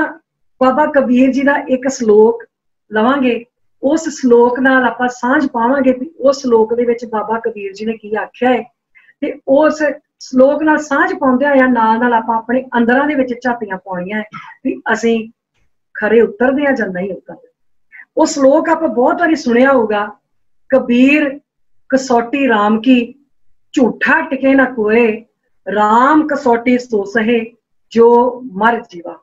ਬਾਬਾ ਕਬੀਰ ਜੀ ਦਾ ਇੱਕ ਸ਼ਲੋਕ ਲਵਾਂਗੇ, ਉਸ ਸ਼ਲੋਕ ਨਾਲ ਆਪਾਂ ਸਾਂਝ ਪਾਵਾਂਗੇ ਵੀ ਉਸ ਸ਼ਲੋਕ ਦੇ ਵਿੱਚ ਬਾਬਾ ਕਬੀਰ ਜੀ ਨੇ ਕੀ ਆਖਿਆ ਹੈ, ਤੇ ਉਸ ਸ਼ਲੋਕ ਨਾਲ ਸਾਂਝ ਪਾਉਂਦਿਆਂ ਆ ਨਾਲ ਆਪਾਂ ਆਪਣੇ ਅੰਦਰਾਂ ਦੇ ਵਿੱਚ ਝਾਤੀਆਂ ਪਾਉਣੀਆਂ ਵੀ ਅਸੀਂ ਖਰੇ ਉਤਰਦੇ ਆ ਜਾਂ ਨਹੀਂ ਉਤਰਦੇ। ਉਹ ਸ਼ਲੋਕ ਆਪਾਂ ਬਹੁਤ ਵਾਰੀ ਸੁਣਿਆ ਹੋਊਗਾ, ਕਬੀਰ ਕਸੌਟੀ ਰਾਮ ਕੀ, ਝੂਠਾ ਟਿਕੇ ਨਾ ਕੋਏ, ਰਾਮ ਕਸੌਟੀ ਸੋ ਸਹੇ, ਜੋ ਮਰ ਜੀਵਾ।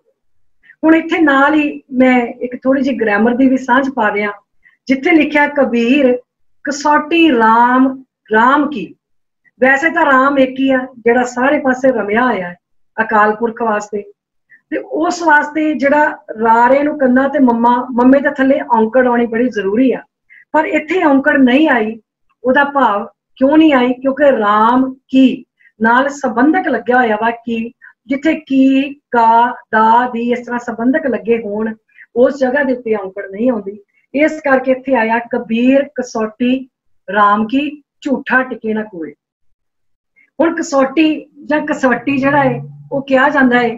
ਹੁਣ ਇੱਥੇ ਨਾਲ ਹੀ ਮੈਂ ਇੱਕ ਥੋੜੀ ਜਿਹੀ ਗ੍ਰਾਮਰ ਦੀ ਵੀ ਸਾਂਝ ਪਾ ਦਿਆਂ। ਜਿੱਥੇ ਲਿਖਿਆ ਕਬੀਰ ਕਸੌਟੀ ਰਾਮ ਕੀ, ਵੈਸੇ ਤਾਂ ਰਾਮ ਇੱਕ ਹੀ ਆ ਜਿਹੜਾ ਸਾਰੇ ਪਾਸੇ ਰਮਿਆ ਹੋਇਆ ਹੈ ਅਕਾਲ ਪੁਰਖ ਵਾਸਤੇ, ਤੇ ਉਸ ਵਾਸਤੇ ਜਿਹੜਾ ਰਾਰੇ ਨੂੰ ਕੰਨਾ ਤੇ ਮੰਮੇ ਦੇ ਥੱਲੇ ਔਂਕੜ ਆਉਣੀ ਬੜੀ ਜ਼ਰੂਰੀ ਆ, ਪਰ ਇੱਥੇ ਔਂਕੜ ਨਹੀਂ ਆਈ। ਉਹਦਾ ਭਾਵ ਕਿਉਂ ਨਹੀਂ ਆਈ? ਕਿਉਂਕਿ ਰਾਮ ਕੀ ਨਾਲ ਸੰਬੰਧਕ ਲੱਗਿਆ ਹੋਇਆ ਵਾ, ਕੀ ਜਿੱਥੇ ਕੀ, ਕਾ, ਦਾ, ਦੀ ਇਸ ਤਰ੍ਹਾਂ ਸੰਬੰਧਕ ਲੱਗੇ ਹੋਣ ਉਸ ਜਗ੍ਹਾ ਦੇ ਉੱਤੇ ਔਂਕੜ ਨਹੀਂ ਆਉਂਦੀ। ਇਸ ਕਰਕੇ ਇੱਥੇ ਆਇਆ ਕਬੀਰ ਕਸੌਟੀ ਰਾਮ ਕੀ, ਝੂਠਾ ਟਿਕੇ ਨਾ ਕੋਏ। ਹੁਣ ਕਸੌਟੀ ਜਾਂ ਕਸਵੱਟੀ ਜਿਹੜਾ ਹੈ ਉਹ ਕਿਹਾ ਜਾਂਦਾ ਹੈ,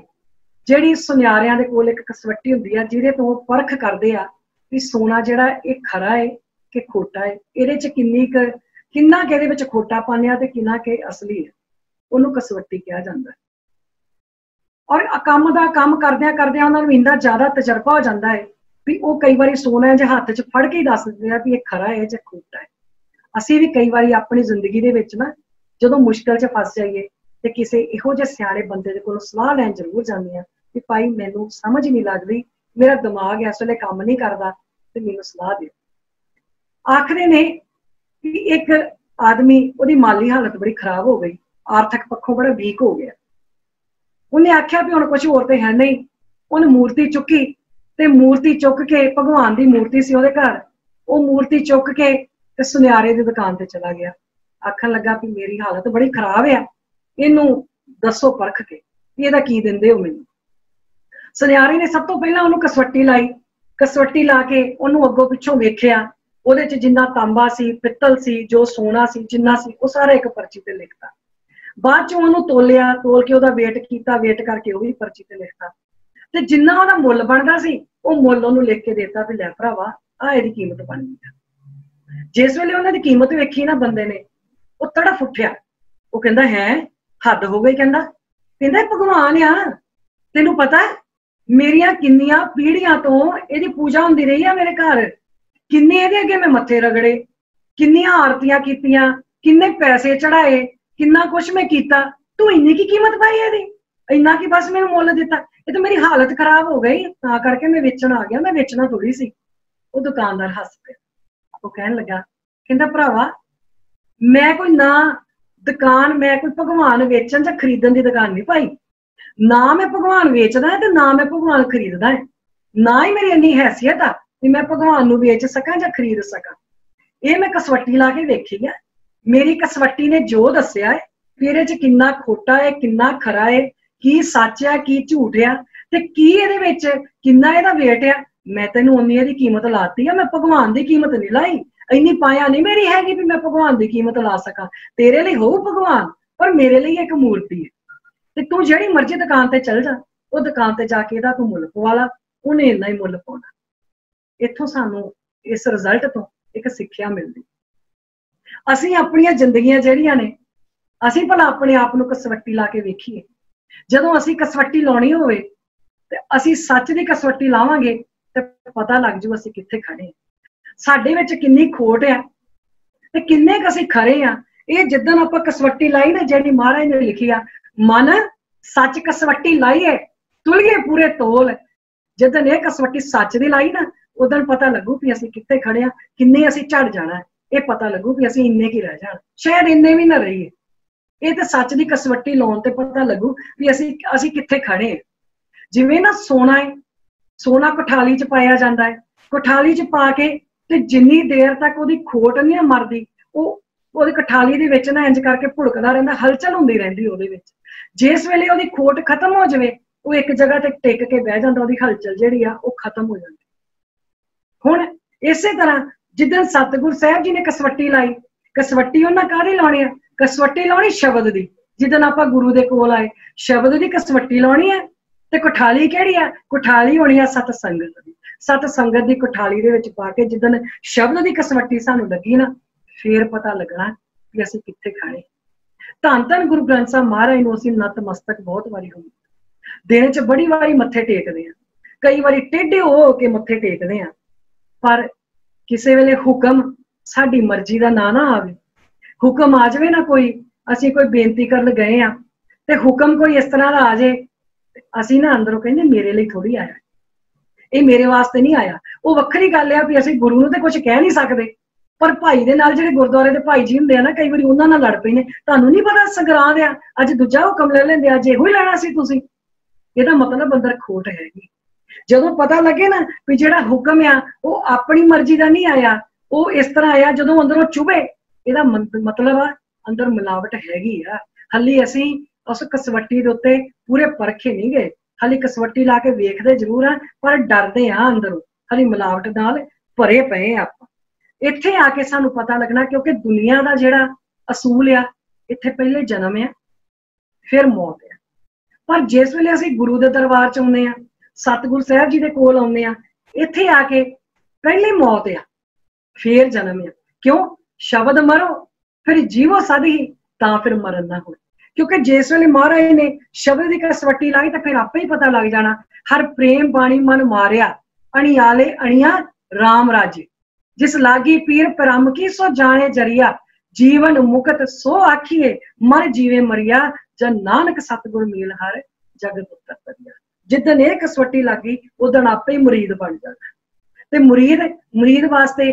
ਜਿਹੜੀ ਸੁਨਿਆਰਿਆਂ ਦੇ ਕੋਲ ਇੱਕ ਕਸਵੱਟੀ ਹੁੰਦੀ ਆ ਜਿਹਦੇ ਤੋਂ ਉਹ ਪਰਖ ਕਰਦੇ ਆ ਵੀ ਸੋਨਾ ਜਿਹੜਾ ਇਹ ਖਰਾ ਹੈ ਕਿ ਖੋਟਾ ਹੈ, ਇਹਦੇ ਚ ਕਿੰਨਾ ਕਿ ਇਹਦੇ ਵਿੱਚ ਖੋਟਾ ਪਾਣਿਆ ਤੇ ਕਿੰਨਾ ਕਿ ਅਸਲੀ ਹੈ, ਉਹਨੂੰ ਕਸਵੱਟੀ ਕਿਹਾ ਜਾਂਦਾ ਹੈ। ਔਰ ਕੰਮ ਦਾ ਕੰਮ ਕਰਦਿਆਂ ਉਹਨਾਂ ਨੂੰ ਇੰਨਾ ਜ਼ਿਆਦਾ ਤਜਰਬਾ ਹੋ ਜਾਂਦਾ ਹੈ ਵੀ ਉਹ ਕਈ ਵਾਰੀ ਸੋਨਾ ਜੇ ਹੱਥ 'ਚ ਫੜ ਕੇ ਹੀ ਦੱਸ ਦਿੰਦੇ ਆ ਵੀ ਇਹ ਖਰਾ ਹੈ ਜਾਂ ਖੋਟਾ ਹੈ। ਅਸੀਂ ਵੀ ਕਈ ਵਾਰੀ ਆਪਣੀ ਜ਼ਿੰਦਗੀ ਦੇ ਵਿੱਚ ਨਾ ਜਦੋਂ ਮੁਸ਼ਕਲ 'ਚ ਫਸ ਜਾਈਏ ਤੇ ਕਿਸੇ ਇਹੋ ਜਿਹੇ ਸਿਆਣੇ ਬੰਦੇ ਦੇ ਕੋਲੋਂ ਸਲਾਹ ਲੈਣ ਜ਼ਰੂਰ ਜਾਂਦੇ ਆ ਕਿ ਭਾਈ ਮੈਨੂੰ ਸਮਝ ਨਹੀਂ ਲੱਗਦੀ, ਮੇਰਾ ਦਿਮਾਗ ਇਸ ਵੇਲੇ ਕੰਮ ਨਹੀਂ ਕਰਦਾ ਤੇ ਮੈਨੂੰ ਸਲਾਹ ਦਿਓ। ਆਖਦੇ ਨੇ ਕਿ ਇੱਕ ਆਦਮੀ, ਉਹਦੀ ਮਾਲੀ ਹਾਲਤ ਬੜੀ ਖਰਾਬ ਹੋ ਗਈ, ਆਰਥਿਕ ਪੱਖੋਂ ਬੜਾ ਵੀਕ ਹੋ ਗਿਆ। ਉਹਨੇ ਆਖਿਆ ਵੀ ਹੁਣ ਕੁਝ ਹੋਰ ਤੇ ਹੈ ਨਹੀਂ। ਉਹਨੇ ਮੂਰਤੀ ਚੁੱਕੀ ਤੇ ਮੂਰਤੀ ਚੁੱਕ ਕੇ, ਭਗਵਾਨ ਦੀ ਮੂਰਤੀ ਸੀ ਉਹਦੇ ਘਰ, ਉਹ ਮੂਰਤੀ ਚੁੱਕ ਕੇ ਤੇ ਸੁਨਿਆਰੇ ਦੀ ਦੁਕਾਨ ਤੇ ਚਲਾ ਗਿਆ। ਆਖਣ ਲੱਗਾ ਵੀ ਮੇਰੀ ਹਾਲਤ ਬੜੀ ਖਰਾਬ ਆ, ਇਹਨੂੰ ਦੱਸੋ ਪਰਖ ਕੇ ਵੀ ਇਹਦਾ ਕੀ ਦਿੰਦੇ ਹੋ ਮੈਨੂੰ। ਸੁਨਿਆਰੇ ਨੇ ਸਭ ਤੋਂ ਪਹਿਲਾਂ ਉਹਨੂੰ ਕਸਵੱਟੀ ਲਾਈ, ਕਸਵੱਟੀ ਲਾ ਕੇ ਉਹਨੂੰ ਅੱਗੋਂ ਪਿੱਛੋਂ ਵੇਖਿਆ, ਉਹਦੇ 'ਚ ਜਿੰਨਾ ਤਾਂਬਾ ਸੀ, ਪਿੱਤਲ ਸੀ, ਜੋ ਸੋਨਾ ਸੀ, ਜਿੰਨਾ ਸੀ ਉਹ ਸਾਰਾ ਇੱਕ ਪਰਚੀ ਤੇ ਲਿਖਤਾ। ਬਾਅਦ 'ਚ ਉਹਨੂੰ ਤੋਲਿਆ, ਤੋਲ ਕੇ ਉਹਦਾ ਵੇਟ ਕੀਤਾ, ਵੇਟ ਕਰਕੇ ਉਹ ਵੀ ਪਰਚੀ ਤੇ ਲਿਖਤਾ, ਤੇ ਜਿੰਨਾ ਉਹਦਾ ਮੁੱਲ ਬਣਦਾ ਸੀ ਉਹ ਮੁੱਲ ਉਹਨੂੰ ਲਿਖ ਕੇ ਦੇਤਾ ਵੀ ਲੈ ਭਰਾਵਾ ਆ ਇਹਦੀ ਕੀਮਤ ਬਣ ਗਈ। ਜਿਸ ਵੇਲੇ ਉਹਨਾਂ ਦੀ ਕੀਮਤ ਵੇਖੀ ਨਾ ਬੰਦੇ ਨੇ, ਉਹ ਤੜਫ ਉੱਠਿਆ। ਉਹ ਕਹਿੰਦਾ ਹੈ ਹੱਦ ਹੋ ਗਈ, ਕਹਿੰਦਾ ਭਗਵਾਨ ਆ, ਤੈਨੂੰ ਪਤਾ ਮੇਰੀਆਂ ਕਿੰਨੀਆਂ ਪੀੜ੍ਹੀਆਂ ਤੋਂ ਇਹਦੀ ਪੂਜਾ ਹੁੰਦੀ ਰਹੀ ਆ ਮੇਰੇ ਘਰ, ਕਿੰਨੇ ਇਹਦੇ ਅੱਗੇ ਮੈਂ ਮੱਥੇ ਰਗੜੇ, ਕਿੰਨੀਆਂ ਆਰਤੀਆਂ ਕੀਤੀਆਂ, ਕਿੰਨੇ ਪੈਸੇ ਚੜਾਏ, ਕਿੰਨਾ ਕੁਛ ਮੈਂ ਕੀਤਾ, ਤੂੰ ਇੰਨੀ ਕੀ ਕੀਮਤ ਪਾਈ ਇਹਦੀ? इन्ना कि बस मैंने मुल दिता, ये तो मेरी हालत खराब हो गई तां करके मैं वेचण आ गया, मैं वेचना थोड़ी सी। वो दुकानदार हस पे, वो कहन लगा, कहंदा भरावा मैं कोई ना दुकान, मैं कोई भगवान वेचण जां खरीदण दी दुकान नहीं पाई, ना मैं भगवान वेचदा है ते ना मैं भगवान खरीददा है, ना ही मेरी इन्नी हैसियत आ कि मैं भगवान नूं वेच सकां जां खरीद सकां। ये मैं कसवट्टी ला के वेखी है, मेरी कसवट्टी ने जो दस्सिया है फिर इहदे च किन्ना खोटा है किन्ना खरा है, की सच है की झूठ है, ते की इहदे विच किन्ना इहदा वेट है, मैं तैनूं उन्नी इहदी कीमत लाती है, मैं भगवान दी कीमत नहीं लाई, इन्नी पाया नहीं मेरी हैगी भी मैं भगवान दी कीमत ला सकां। तेरे लिए हो भगवान, पर मेरे लिए एक मूर्ति है, ते तू जिहड़ी मर्जी दुकान ते चल जा, वो दुकान ते जाके इहदा तू मुल पवा ला, उन्हें इन्ना ही मुल पाउणा। इत्थों सानू इस रिजल्ट तो एक सिक्ख्या मिलदी, असीं अपणियां जिंदगियां जिहड़ियां ने, असीं भला अपने आप नूं कसवट्टी ला के वेखीए। जदों असीं कसवट्टी लाउणी होवे ते असीं सच दी कसवट्टी लावांगे ते पता लग जू असीं कित्थे खड़े हां, साडे विच किन्नी खोट आ ते किन्ने क असीं खरे आ। ये जिद्दन आपां कसवट्टी लाई ना, जिहड़ी महाराज ने लिखी आ, मन सच कसवट्टी लाइए तुलिए पूरे तोल, जिद्दन ये कसवट्टी सच दी लाई ना, उदन पता लगू कि असीं कित्थे खड़े आ, किन्ने असीं झड़ जाना है, ये पता लगू कि असीं इन्ने की रह जाण, शायद इन्ने भी ना रहीए। ये तो सच दी कसवट्टी लाउण ते पता लगू भी असीं कित्थे खड़े हैं। जिवें ना सोना है, सोना कोठाली च पाया जाता है, कोठाली च पा के ते जिन्नी देर तक उहदी खोट नहीं मरदी, वो कोठाली दे विच ना इंज करके भुड़कदा रहिंदा, हलचल हुंदी रहिंदी उहदे विच। जिस वेले उहदी खोट खत्म हो जावे, वो एक जगह ते टिक के बह जांदा, उहदी हलचल जिहड़ी आ वो खत्म हो जाती। हुण इसे तरह जिद्दन सतगुर साहिब जी ने कसवट्टी लाई, कसवट्टी उन्हां काहदी लाउणी है, कसवट्टी लाउणी शब्द दी। जिद्दन आपां गुरु दे कोल आए, शब्द दी कसवट्टी लाउणी है, ते कोठाली किहड़ी है, कोठाली होनी है सत संगत दी। सत संगत दी कोठाली दे विच पा के जिद्दन शब्द दी कसवट्टी सानू लगी ना, फिर पता लगना कि असीं कित्थे खड़े। धन धन गुरु ग्रंथ साहिब महाराज नूं असीं नतमस्तक बहुत वारी होंदे, दिन च बड़ी वारी मत्थे टेकदे आ, कई वारी टेढ़े हो के मत्थे टेकदे आ, पर किसी वेले हुक्म साडी मर्जी दा ना आवे, हुक्म आ जाए ना कोई, असीं कोई बेनती करन गए आ ते हुक्म कोई इस तरह दा आ जाए, असीं ना अंदरों कहंदे मेरे लिए थोड़ी आया, ये मेरे वास्ते नहीं आया। वो वक्खरी गल है भी असीं गुरु नूं ते कुछ कह नहीं सकदे, पर भाई दे नाल जिहड़े गुरुद्वारे दे भाई जी हुंदे आ ना, कई वारी उन्हां नाल लड़ पैंदे, तुहानूं नहीं पता संगरांद आ, अज दूजा हुक्म ले लैंदे, अज इहो ही लैणा सी तुसीं। इहदा मतलब अंदर खोट हैगी। जदों पता लगे ना भी जिहड़ा हुक्म आ वो अपनी मर्जी दा नहीं आया, वो इस तरह आया जदों अंदरों चुभे, इहदा मतलब आ अंदर मिलावट हैगी आ। हल्ली असीं उस कसवट्टी दे उत्ते पूरे परखे नहीं गए, हल्ली कसवट्टी ला के वेखदे जरूर आ, पर डरदे आ अंदरों, हल्ली मिलावट नाल भरे पए आपां। इत्थे आके सानू पता लगना, क्योंकि दुनिया दा जिहड़ा असूल आ, इत्थे पहले जन्म आ फिर मौत आ, पर जिस वेले असीं गुरु दे दरबार च आउंदे आ, सतगुरु साहिब जी दे कोल आउंदे आ, इत्थे आके पहले मौत आ फिर जन्म आ। क्यों? शब्द मरो फिर जीवो सदी, तां फिर मरन ना हो। क्योंकि जिस वेले महाराज ने शब्द की कसवट्टी लाई तो फिर आपे ही पता लग जाना, हर प्रेम बाणी मन मारिया, अणियाले अणिया राम राजे, जिस लागी पीर परम की सो जाने जरिया, जीवन मुकत सो आखिए मर जीवे मरिया, जन नानक सतगुर मील हर जगत उत्तर परिया। जिदन ये कसवट्टी लगी उदन आपे ही मुरीद बन जाना। ते मुरीद वास्ते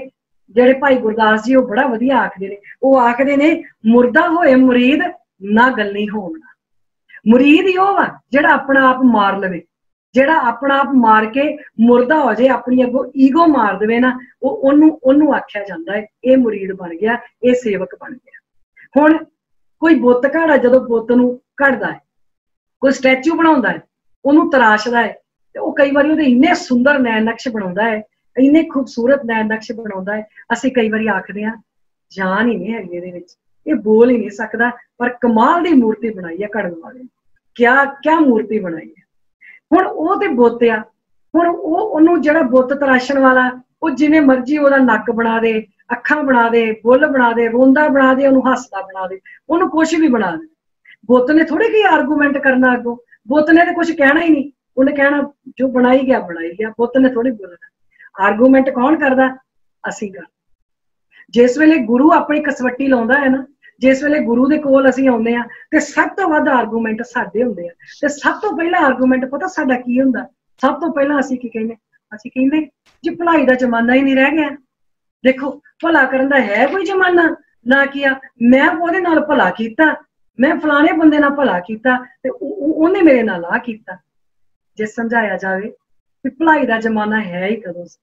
जेड़े भाई गुरदास जी वो बड़ा वधिया आखदे ने, वो आखदे ने मुर्दा होए मुरीद ना गल्ली होना। मुरीद ही वा जेड़ा अपना आप मार लवे, जेड़ा अपना आप मार के मुर्दा हो जाए, अपनी अगों ईगो मार देवे ना, ओनू आख्या जांदा है ये मुरीद बन गया, ये सेवक बन गया। हुण कोई बुत घड़ा जदों बुत नूं घड़दा है, कोई स्टैचू बनाउंदा है, ओनू तराशदा है, ते वो कई बारी उहदे इन्ने सुंदर नैन नक्श बनाउंदा है, इन्ने खूबसूरत नैन नक्श बनाउंदा है, असीं कई बारी आखदे आ जान ही नहीं हैगी इहदे विच, ये बोल ही नहीं सकदा, पर कमाल दी मूर्ति बनाई है घड़न वाले ने, क्या क्या मूर्ति बनाई है। हुण ओह ते बुत आ, हुण ओनू जिहड़ा बुत तराशण वाला वो जिवें मर्जी ओहदा नक बना दे, अखां बना दे, बुल बना दे, रोंदा बना दे, ओनू हसदा बना दे, ओनू कुछ भी बना दे। बुत ने थोड़े कोई आर्गूमेंट करना, अगों बुत ने तो कुछ कहना ही नहीं, उन्हें कहना जो बनाई गया, बुत ने थोड़ी बोलना। आर्गूमेंट कौन करदा? असीं कर। जिस वेले गुरु अपनी कसवट्टी लाउंदा है ना, जिस वेले गुरु दे कोल असीं आउंदे आ ते सब तो वध आर्गूमेंट साडे हुंदे आ ते सब तो पहला आर्गूमेंट पता साडा की हुंदा? सब तो पहला असीं की कहने? असीं कहने जी भलाई दा जमाना ही नहीं रह गया। देखो भला करन दा है कोई जमाना ना किया, मैं ओहदे नाल भला कीता, मैं फलाने बंदे नाल भला कीता ते ओहने मेरे नाल आ कीता। जे समझाया जावे कि भलाई दा जमाना है ही कदों सी?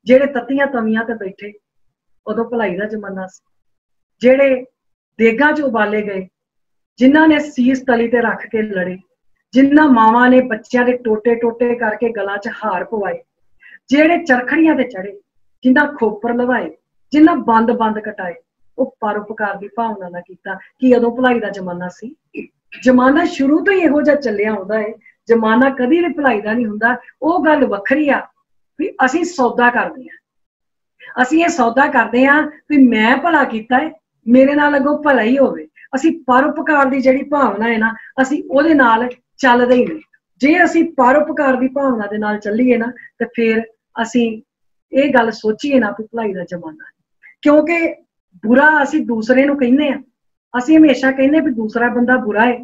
जेड़े तत्तियां तवियां ते बैठे उदों भलाई दा जमाना सी। जेड़े देगां च उबाले गए, जिन्हां ने सीस तली ते रख के लड़े, जिन्हां मावां ने बच्चों के टोटे टोटे करके गलां च हार पवाए, जेड़े चरखड़ियां ते चढ़े, जिन्हां खोपर लवाए, जिन्हां बंद बंद कटाए, वो परोपकार की भावना ना कीता कि उदों भलाई दा जमाना सी? जमाना शुरू तो ही इहो जिहा चलिया आउंदा है, जमाना कदी भी भलाई दा नहीं हुंदा। वो गल वखरी आ भी असीं सौदा करदे आ, असीं ये सौदा करदे आ भी मैं भला कीता है, मेरे नाल अगों भला ही होवे। असीं परोपकार की जिहड़ी भावना है ना, असीं ओहदे नाल चलदे ही नहीं। जे असीं परोपकार की भावना दे नाल चलीए ना ते फिर असीं ये गल सोचीए ना भी भलाई दा जमाना है। क्योंकि बुरा असीं दूसरे नूं कहने आ, असीं हमेशा कहने भी दूसरा बंदा बुरा है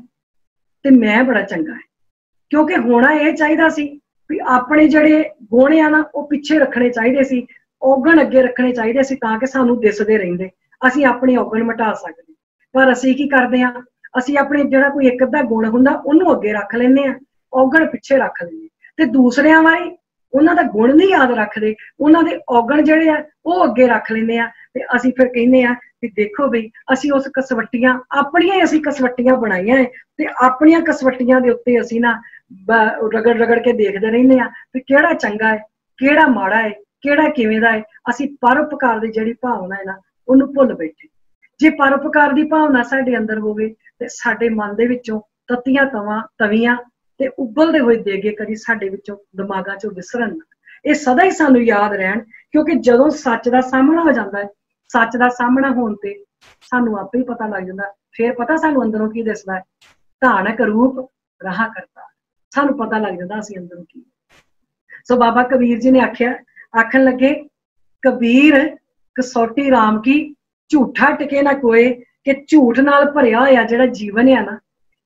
ते मैं बड़ा चंगा है। क्योंकि होना यह चाहिदा सी भी अपने जिहड़े गुण आ ना वो पिछे रखने चाहिए सी, औगण अगे रखने चाहिए सी तां कि सानूं दिसदे रहिंदे, असीं अपने औगण मिटा सकदे। पर असीं की करदे आ, असीं अपने जिहड़ा कोई एक अद्धा गुण हुंदा उहनूं अगे रख लैंदे आ, औगण पिछे रख लैंदे ते दूसरिਆਂ बारे उन्हां दा गुण नहीं याद रखदे, उन्हां दे औगण जिहड़े आ वो अगे रख लैंदे आ ते असीं फिर कहने आ कि देखो बई असीं उस कसवट्टियां अपणियां ही असीं कसवट्टियां बनाईयां है ते अपणियां कसवट्टियां दे उत्ते असीं ना रगड़ रगड़ के देखते रहने आ कि केड़ा चंगा है, केड़ा माड़ा है, केड़ा किवें दा है। असीं परोपकार दी जिहड़ी भावना है ना उहनूं भुल बैठे। जे परोपकार की भावना साडे अंदर होवे ते साडे मन दे विचों तत्तियां तवियां ते उबलदे होए देगे कदी साडे विचों दिमागां चों विसरन ना। ये सदा ही सानूं याद रहन, क्योंकि जदों सच दा सामना हो जांदा है, सच दा सामना होण ते सानूं आपे ही पता लग जांदा। फिर पता सानूं अंदरों की दिसदा है, धानक रूप रहा करता, सानूं पता लग जांदा असीं अंदरों की। सो बाबा कबीर जी ने आख्या, आखन लगे कबीर कसौटी राम की झूठा टिके ना कोई, कि झूठ नाल भरिया होया जिहड़ा जीवन है ना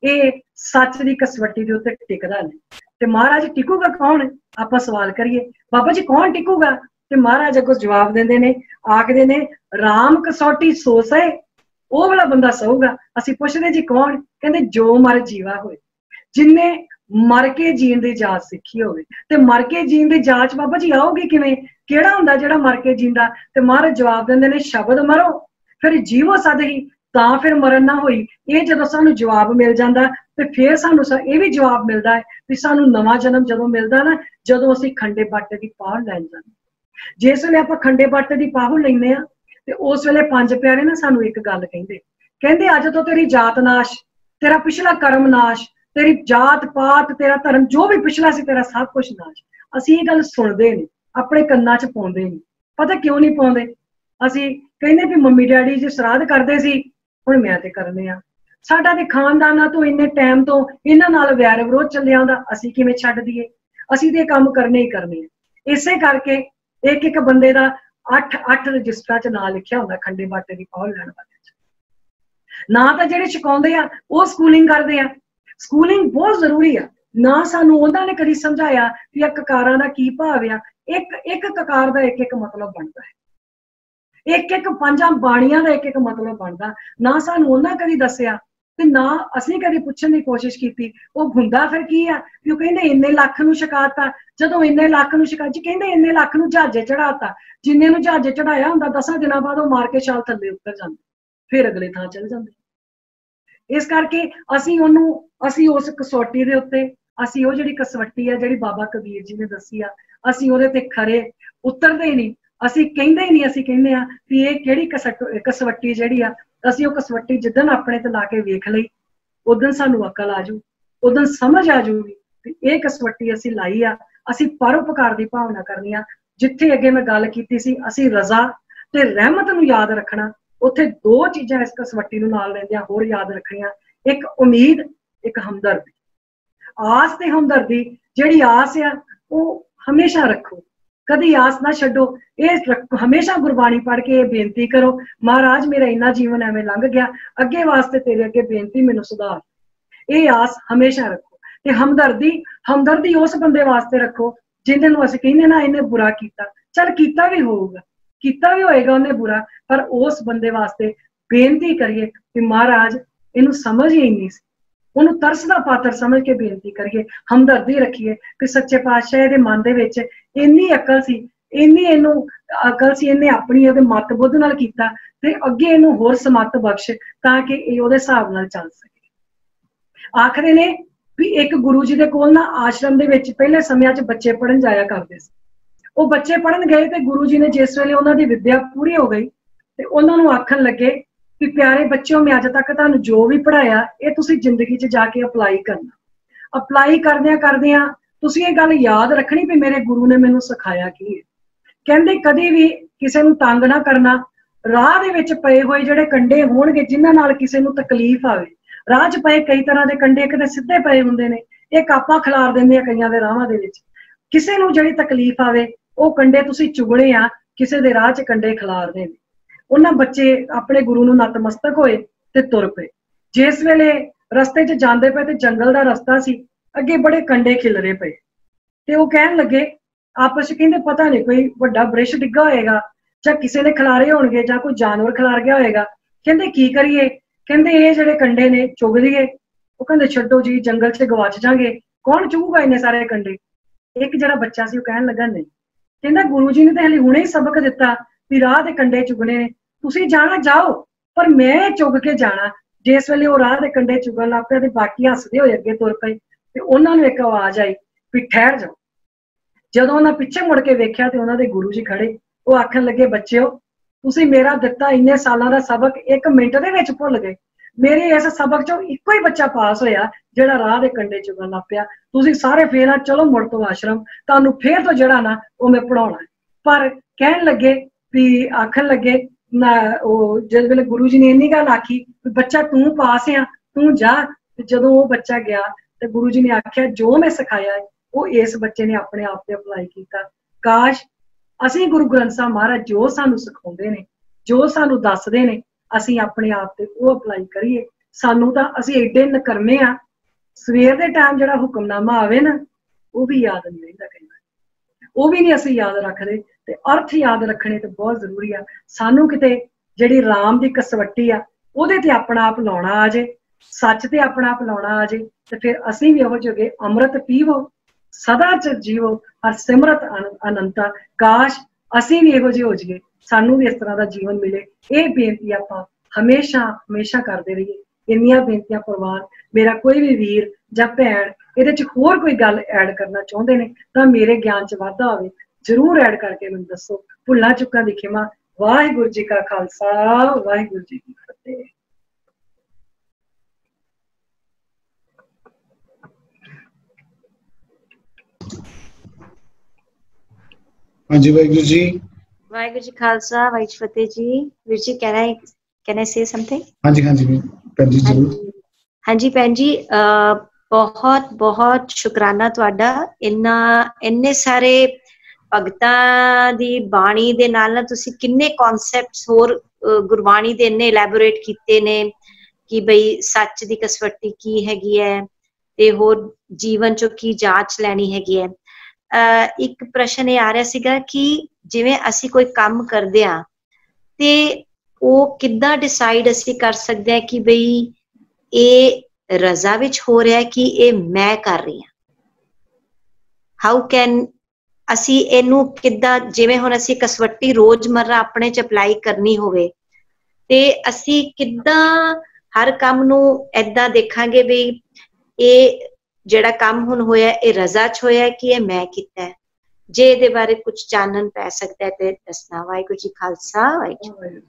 ये सच की कसवट्टी दे उत्ते टिकदा नहीं। ते महाराज टिकूगा कौन? आपां सवाल करिए बाबा जी कौन टिकूगा? ते महाराज अगों जवाब देंदे ने, आखदे ने राम कसौटी सो सहे, वो वाला बंदा सहूगा। असीं पुछदे जी कौन? कहंदे जो मर जीवा होए, जिन्ने मर के जीण दी जाच सीखी होवे। ते मर के जीण दी जाच बाबा जी आओगी किवें? केड़ा हुंदा जिहड़ा मर के जींदा? ते महाराज जवाब देंदे ने शब्द मरो फिर जीवो सद ही, तां फिर मरण ना होई। ये जदों सानूं जवाब मिल जांदा ते फिर सानूं ये भी जवाब मिलदा है भी सानूं नवां जन्म जदों मिलदा ना, जदों असीं खंडे बाटे दी पाह लैण जांदे। जिस वेले आपां खंडे बाटे दी पाह लैंदे आ ते उस वेले पंज प्यारे ना सानूं एक गल कहिंदे, कहंदे अज तो तेरी जात नाश, तेरा पिछला कर्म नाश, तेरी जात पात तेरा धर्म जो भी पिछला सी तेरा सब कुछ नाश। असीं ये गल सुणदे नहीं, अपने कन्नां च पाउंदे नहीं। पता क्यों नहीं पाउंदे? असीं कहंदे भी मम्मी डैडी जी श्राद्ध करदे सी, हुण मैं ते करने आ। साडा ते खानदानां तो इन्ने टाइम तो इन्हां नाल वैर विरोध चलिया आंदा, असीं किवें छड्ड दईए? असीं ते काम करने ही करने आ। इसे करके एक एक बंदे दा 8 रजिस्टरां च नाम लिखिया हुंदा खंडे बाटे दी पाह लैण वाले ना। तां जिहड़े छकाउंदे आ ओह स्कूलिंग करदे आ। स्कूलिंग बहुत जरूरी आ ना। सानूं उन्हां ने कदी समझाया कि इह ककारां दा की भाव आ। एक ककार दा एक मतलब बनदा है, एक पंजां बाणियां दा एक मतलब बनदा ना। सानूं उन्हां कदी दस्सिया ते ना असीं कदी पुछण दी कोशिश कीती ओह हुंदा फिर की आ। कि ओह कहंदे इन्ने लख नूं छकाता, जदों इन्ने लख नूं छका जी कहंदे इन्ने लख नूं जहाजे चढ़ाता, जिन्ने नूं जहाजे चढ़ाया हुंदा 10 दिनां बाद ओह मार के छाल थल्ले उतर जांदे, फिर अगले थां चल जांदे। इस करके असीं उस कसौटी दे उत्ते असीं ओह जिहड़ी कसवट्टी आ जिहड़ी बाबा कबीर जी ने दस्सी आ, असीं ओहदे ते खरे उतरदे ही नहीं। असीं कहंदे ही नहीं, असीं कहंदे आ कि इह किहड़ी कसवट्टी जिहड़ी आ, असीं ओह कसवट्टी जिद्दन अपने ते ला के वेख लई उदन सानूं अकल आ जू, उदन समझ आ जूगी कि इह कसवट्टी असीं लाई आ। असीं परोपकार दी भावना करनी आ। जिथे अगे मैं गल कीती सी असीं रज़ा ते रहमत नूं याद रखना, उत्थे 2 चीज़ां इस कसवट्टी नूं नाल लैंदियां होर याद रखणियां, एक उम्मीद, एक हमदर्दी। आस ते हमदर्दी, जिहड़ी आस आ ओह हमेशा रखो, कदी आस ना छड्डो। ये हमेशा गुरबाणी पढ़ के बेनती करो, महाराज मेरा इन्ना जीवन एवें लंघ गया, अगे वास्ते तेरे अगे बेनती मैनू सुधार। ये आस हमेशा रखो। ते हमदर्दी हमदर्दी उस बंदे वास्ते रखो जिन्हें असीं कहने ना इन्हें बुरा किया, चल किया भी होगा, किया भी होएगा उन्हें बुरा, पर उस बंदे वास्ते बेनती करिए कि महाराज इनू समझ ही नहीं सी, उन्होंने तरस का पात्र समझ के बेनती करिए, हमदर्दी रखिए कि सच्चे पातशाह दे मन दे विच इन्नी अकल सी, इन्नी इनू अकल सी, इन्हें अपनी मत बुद्ध नाल कीता ते अगे इनू होर समत बख्श ताकि ये उहदे हिसाब नाल चल सके। आखदे ने भी एक गुरु जी दे कोल ना आश्रम दे विच पहले समय च बच्चे पढ़न जाया करदे सी। वो बच्चे पढ़न गए ते गुरु जी ने जिस वेले उन्हां दी विद्या पूरी हो गई ते उन्हां नूं आखण लगे कि प्यारे बच्चों मैं अज तक तुहानूं जो भी पढ़ाया ये तुसीं जिंदगी च जाके अप्लाई करना। अप्लाई करदियां करदियां तुसीं ये गल याद रखनी भी मेरे गुरु ने मैनूं सिखाया की है। कहंदे कदी भी किसी नूं तंग ना करना, राह दे विच पए होए जिहड़े कंडे होणगे जिन्हां नाल किसी नूं तकलीफ आवे, राह च पए कई तरह के कंडे किते सीधे पए हुंदे ने, एक आपा खिलार दिंदे आ कईयां दे राहां दे विच, किसी नूं जिहड़ी तकलीफ आवे वो कंडे तुसीं चुगणे आ, किसी दे राह च कंडे खिलारदे ने। उन्हां बच्चे अपने गुरु नूं नतमस्तक होए ते तुर पे। जिस वेले रस्ते च जांदे पे ते जंगल दा रस्ता सी, अगे बड़े कंडे खिलरे पे ते वो कहन लगे आपस च कहंदे पता नहीं कोई वड्डा वृक्ष डिग्गा होएगा जां किसी ने खिलारे होणगे जां कोई जानवर खिलार गया होएगा। कहंदे की करिए, कहंदे ये जिहड़े कंडे ने चुग लईए। वो कहंदे छड्डो जी जंगल च गवाच जांगे, कौन चुगूगा इन्ने सारे कंडे। एक जिहड़ा बच्चा सी वो कहन लगा नहीं, कहंदा गुरु जी ने तो हले हुणे ही सबक दिता भी राह दे कंडे चुगने ने, तुसीं जाना जाओ पर मैं चुग के जाना। जिस वेले वो राह दे कंडे चुगन लग पिया ते बाकी हसदे होए अगे तुर पए ते उन्हां नूं एक आवाज आई भी ठहर जाओ। जदों उन्हां पिछे मुड़ के वेख्या ते उन्हां दे गुरु जी खड़े, वो आखन लगे बच्चेओ तुसीं मेरा दिता इन्ने सालां दा सबक एक मिंट दे विच भुल गए। मेरे इस सबक चों इक्को ही बच्चा पास होया जिहड़ा राह दे कंडे चुगन लग पिया। तुसीं सारे फेर आ चलो मुड़ तो आश्रम, तुहानूं फेर तो जिहड़ा ना वो मैं पढ़ाउणा। पर कहन लगे भी आखन लगे ना वो जिस वेले गुरु जी ने इन्नी गल आखी बच्चा तू पास आ तू जा, जदों वो बच्चा गया ते गुरु जी ने आख्या जो मैं सिखाया है वो इस बच्चे ने अपने आप ते अप्लाई कीता। काश असीं गुरु ग्रंथ साहिब महाराज जो सानूं सिखाउंदे ने, जो सानूं दसदे ने, असीं अपने आप ते वो अप्लाई करिए। सानूं तां असीं एडे नकरमे आ, सवेर दे टाइम जिहड़ा हुक्मनामा आवे ना वो भी याद नहीं रहिंदा, कई वार वो भी नहीं असीं याद रखदे ते अर्थ याद रखने ते बहुत जरूरी आ। सानूं किते जिहड़ी राम दी कसवट्टी आ ਉਹਦੇ ਤੇ ਆਪਣਾ ਆਪ ਲਾਉਣਾ ਆ ਜੇ, ਸੱਚ ਤੇ ਆਪਣਾ ਆਪ ਲਾਉਣਾ ਆ ਜੇ ਤੇ ਫਿਰ ਅਸੀਂ ਵੀ ਇਹੋ ਜਿਹੇ ਅੰਮ੍ਰਿਤ ਪੀਵੋ ਸਦਾ ਚ ਜੀਵੋ ਹਰ ਸਿਮਰਤ ਅਨੰਤਾ। ਕਾਸ਼ ਅਸੀਂ ਵੀ ਇਹੋ ਜਿਹੇ ਹੋ ਜਾਈਏ, ਸਾਨੂੰ ਵੀ ਇਸ ਤਰ੍ਹਾਂ ਦਾ ਜੀਵਨ ਮਿਲੇ। ਇਹ ਬੇਨਤੀ ਆਪਾਂ ਹਮੇਸ਼ਾ ਹਮੇਸ਼ਾ ਕਰਦੇ ਰਹੀਏ। ਇੰਨੀਆਂ ਬੇਨਤੀਆਂ ਪ੍ਰਵਾਨ ਮੇਰਾ ਕੋਈ ਵੀ ਵੀਰ ਜਾਂ ਭੈਣ ਇਹਦੇ ਚ ਹੋਰ ਕੋਈ ਗੱਲ ਐਡ ਕਰਨਾ ਚਾਹੁੰਦੇ ਨੇ ਤਾਂ ਮੇਰੇ ਗਿਆਨ ਚ ਵਾਧਾ ਹੋਵੇ ਜ਼ਰੂਰ ਐਡ ਕਰਕੇ ਮੈਨੂੰ ਦੱਸੋ। ਭੁੱਲਾਂ ਚੁੱਕਾਂ ਦੀ ਖਿਮਾ। ਵਾਹਿਗੁਰੂ ਜੀ ਕਾ ਖਾਲਸਾ, ਵਾਹਿਗੁਰੂ ਜੀ ਕੀ ਫਤਿਹ। हाँ जी वाहिगुरु जी। वाहिगुरु जी खालसा, वाहिगुरु जी फतेह जी। Veer ji can I say something? हाँ जी भैन जी जरूर। हाँ जी भैन जी, बहुत बहुत शुकराना तुहाडा। इन्ने सारे भगतां दी बाणी दे नाल ना तुसी किन्ने कॉन्सेप्ट्स होर गुरबाणी दे इन्ने इलैबोरेट कीते ने कि बई सच दी कसवट्टी की हैगी है ते होर जीवन चो की जांच लैनी हैगी है। एक प्रश्न ये आ रहा सीगा कि जिवें असी कोई काम करदे आ ते ਉਹ ਕਿੱਦਾਂ ਡਿਸਾਈਡ ਅਸੀਂ ਕਰ ਸਕਦੇ ਹਾਂ ਕਿ ਬਈ ਇਹ ਰਜ਼ਾ ਵਿੱਚ ਹੋ ਰਿਹਾ ਕਿ ਇਹ ਮੈਂ ਕਰ ਰਹੀ ਹਾਂ। ਹਾਊ ਕੈਨ ਅਸੀਂ ਇਹਨੂੰ ਕਿੱਦਾਂ, ਜਿਵੇਂ ਹੁਣ ਅਸੀਂ ਕਸਵੱਟੀ ਰੋਜ਼ਮर्रा ਆਪਣੇ ਚ ਅਪਲਾਈ ਕਰਨੀ ਹੋਵੇ ਤੇ ਅਸੀਂ ਕਿੱਦਾਂ ਹਰ ਕੰਮ ਨੂੰ ਏਦਾਂ ਦੇਖਾਂਗੇ ਵੀ ਇਹ ਜਿਹੜਾ ਕੰਮ ਹੁਣ ਹੋਇਆ ਇਹ ਰਜ਼ਾ ਚ ਹੋਇਆ ਕਿ ਇਹ ਮੈਂ ਕੀਤਾ ਹੈ। ਜੇ ਇਹਦੇ ਬਾਰੇ ਕੁਝ ਚਾਨਣ ਪੈ ਸਕਦਾ ਹੈ ਤੇ ਦੱਸਣਾ। ਵਾਹਿਗੁਰੂ ਜੀ ਖਾਲਸਾ, ਵਾਹਿਗੁਰੂ।